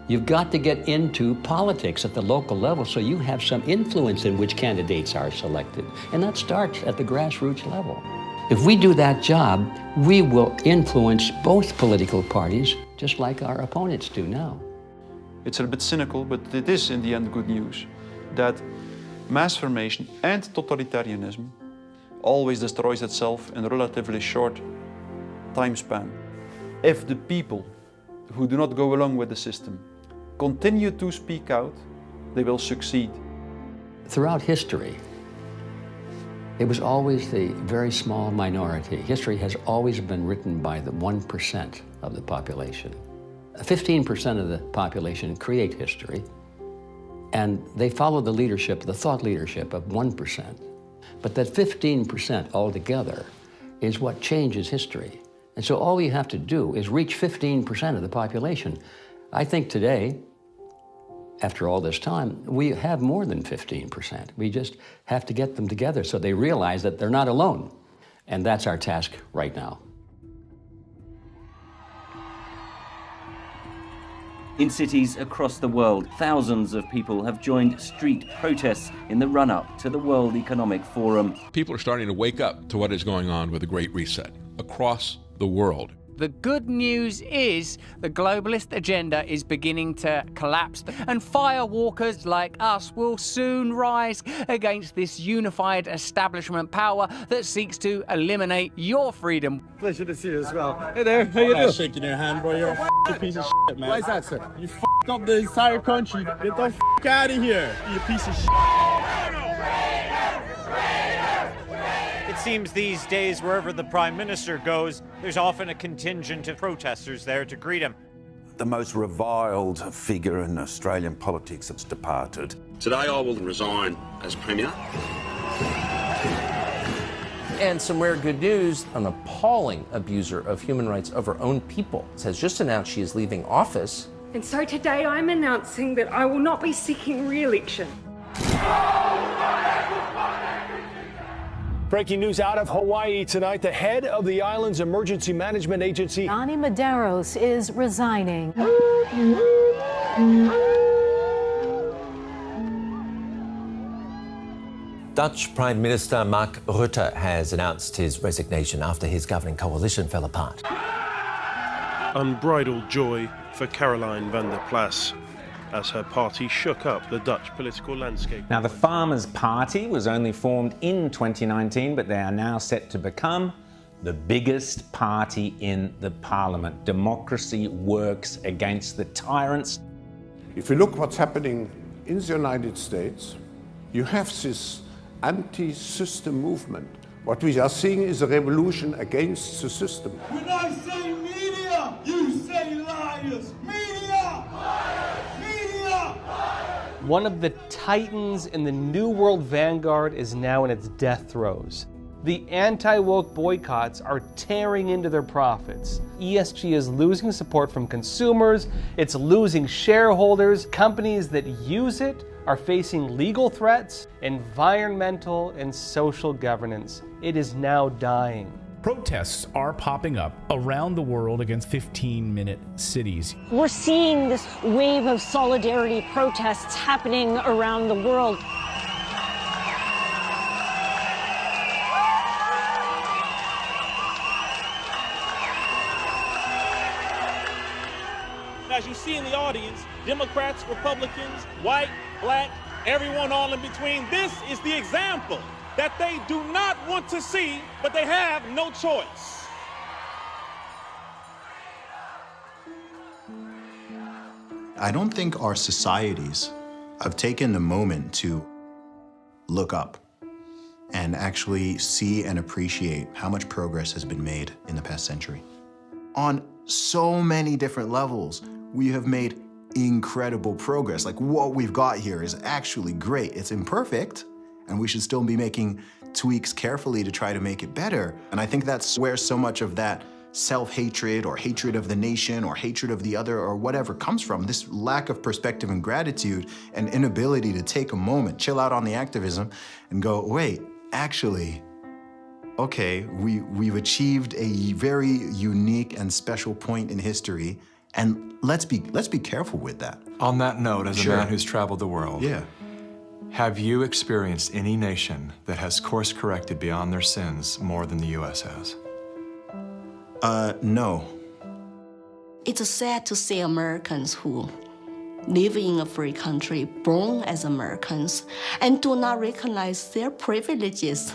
You've got to get into politics at the local level so you have some influence in which candidates are selected. And that starts at the grassroots level. If we do that job, we will influence both political parties just like our opponents do now. It's a bit cynical, but it is in the end good news that mass formation and totalitarianism always destroys itself in a relatively short time span. If the people who do not go along with the system continue to speak out, they will succeed. Throughout history, it was always the very small minority. History has always been written by the 1% of the population. 15% of the population create history, and they follow the leadership, the thought leadership of 1%. But that 15% altogether is what changes history. And so all you have to do is reach 15% of the population. I think today, after all this time, we have more than 15%. We just have to get them together so they realize that they're not alone. And that's our task right now. In cities across the world, thousands of people have joined street protests in the run-up to the World Economic Forum. People are starting to wake up to what is going on with the Great Reset across the world. The good news is the globalist agenda is beginning to collapse, and firewalkers like us will soon rise against this unified establishment power that seeks to eliminate your freedom. Pleasure to see you as well. Hey there, how you doing? Shaking your hand, bro. You're a f***ing piece of shit, man. Why is that, sir? You f***ed up the entire country. Get the f*** out of here, you piece of shit. It seems these days, wherever the Prime Minister goes, there's often a contingent of protesters there to greet him. The most reviled figure in Australian politics has departed. Today I will resign as Premier. And some rare good news, an appalling abuser of human rights of her own people has just announced she is leaving office. And so today I'm announcing that I will not be seeking re-election. Breaking news out of Hawaii tonight. The head of the island's emergency management agency, Ani Medeiros, is resigning. Dutch Prime Minister Mark Rutte has announced his resignation after his governing coalition fell apart. Unbridled joy for Caroline van der Plas as her party shook up the Dutch political landscape. Now, the Farmers' Party was only formed in 2019, but they are now set to become the biggest party in the parliament. Democracy works against the tyrants. If you look what's happening in the United States, you have this anti-system movement. What we are seeing is a revolution against the system. When I say media, you say liars. Media! Media! One of the titans in the New World vanguard is now in its death throes. The anti-woke boycotts are tearing into their profits. ESG is losing support from consumers, it's losing shareholders. Companies that use it are facing legal threats, environmental and social governance. It is now dying. Protests are popping up around the world against 15-minute cities. We're seeing this wave of solidarity protests happening around the world. As you see in the audience, Democrats, Republicans, white, black, everyone all in between, this is the example that they do not want to see, but they have no choice. I don't think our societies have taken the moment to look up and actually see and appreciate how much progress has been made in the past century. On so many different levels, we have made incredible progress. Like, what we've got here is actually great. It's imperfect, and we should still be making tweaks carefully to try to make it better. And I think that's where so much of that self-hatred or hatred of the nation or hatred of the other or whatever comes from, this lack of perspective and gratitude and inability to take a moment, chill out on the activism and go, wait, actually, okay, we've achieved a very unique and special point in history, and let's be careful with that. On that note, as Sure. a man who's traveled the world, have you experienced any nation that has course-corrected beyond their sins more than the U.S. has? No. It's sad to see Americans who live in a free country, born as Americans, and do not recognize their privileges.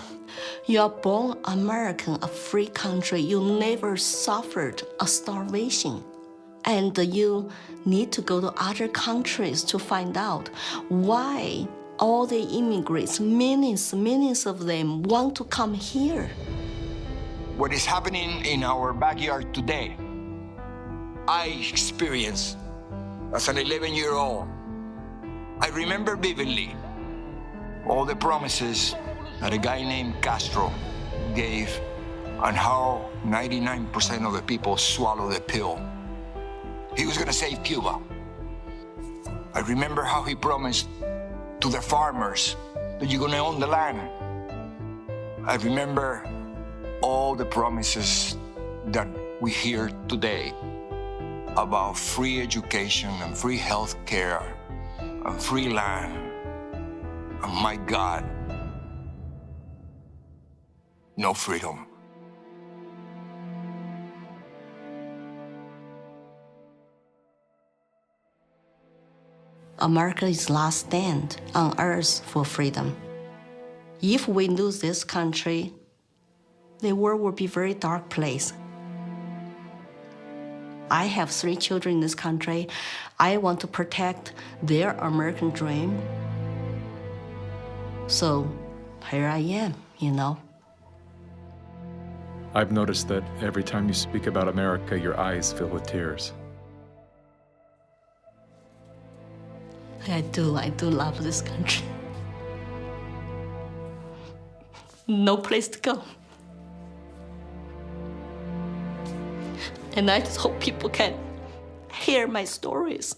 You are born American, a free country. You never suffered a starvation. And you need to go to other countries to find out why all the immigrants, millions of them, want to come here. What is happening in our backyard today, I experienced as an 11-year-old. I remember vividly all the promises that a guy named Castro gave and how 99% of the people swallowed the pill. He was going to save Cuba. I remember how he promised to the farmers that you're gonna own the land. I remember all the promises that we hear today about free education and free health care and free land. And my God, no freedom. America's last stand on earth for freedom. If we lose this country, the world will be a very dark place. I have 3 children in this country. I want to protect their American dream. So here I am, you know. I've noticed that every time you speak about America, your eyes fill with tears. I do love this country. No place to go. And I just hope people can hear my stories.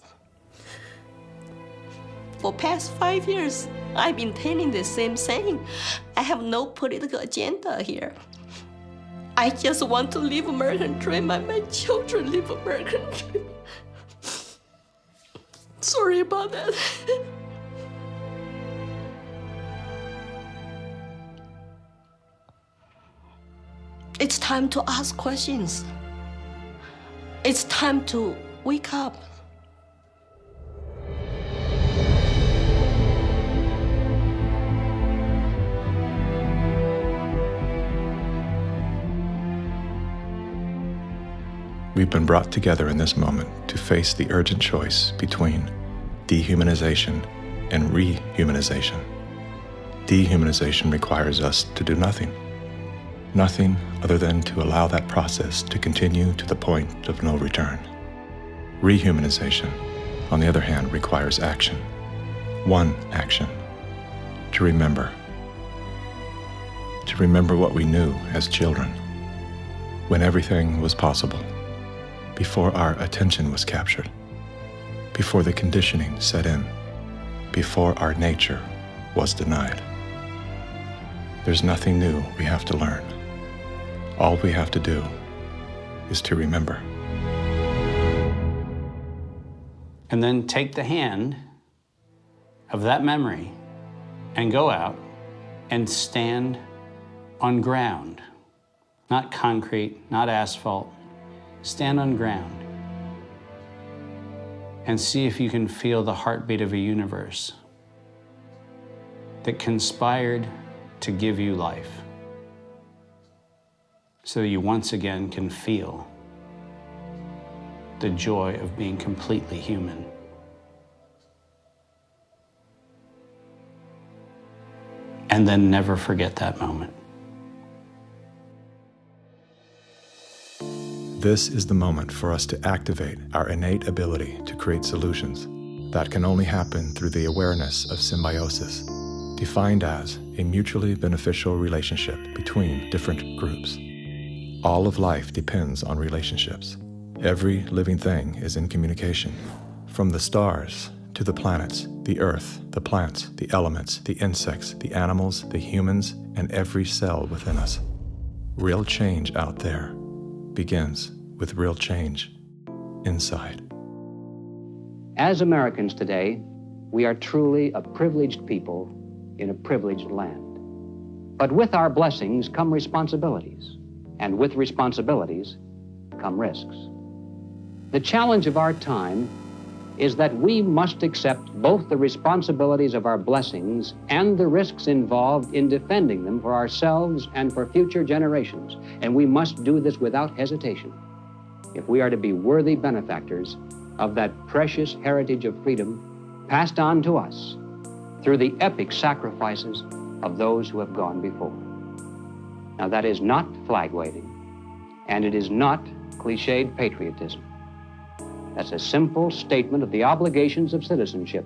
For past 5 years, I've been telling the same saying. I have no political agenda here. I just want to live American dream and my children live American dream. Sorry about that. It's time to ask questions. It's time to wake up. We've been brought together in this moment to face the urgent choice between dehumanization and rehumanization. Dehumanization requires us to do nothing. Nothing other than to allow that process to continue to the point of no return. Rehumanization, on the other hand, requires action. One action. To remember. To remember what we knew as children, when everything was possible, before our attention was captured, before the conditioning set in, before our nature was denied. There's nothing new we have to learn. All we have to do is to remember. And then take the hand of that memory and go out and stand on ground, not concrete, not asphalt. Stand on ground and see if you can feel the heartbeat of a universe that conspired to give you life, so you once again can feel the joy of being completely human. And then never forget that moment. This is the moment for us to activate our innate ability to create solutions. That can only happen through the awareness of symbiosis, defined as a mutually beneficial relationship between different groups. All of life depends on relationships. Every living thing is in communication, from the stars to the planets, the earth, the plants, the elements, the insects, the animals, the humans, and every cell within us. Real change out there begins with real change inside. As Americans today, we are truly a privileged people in a privileged land. But with our blessings come responsibilities, and with responsibilities come risks. The challenge of our time is that we must accept both the responsibilities of our blessings and the risks involved in defending them for ourselves and for future generations. And we must do this without hesitation if we are to be worthy benefactors of that precious heritage of freedom passed on to us through the epic sacrifices of those who have gone before. Now, that is not flag waving, and it is not cliched patriotism. That's a simple statement of the obligations of citizenship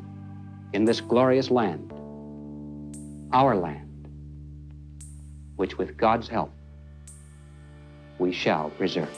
in this glorious land, our land, which with God's help, we shall preserve.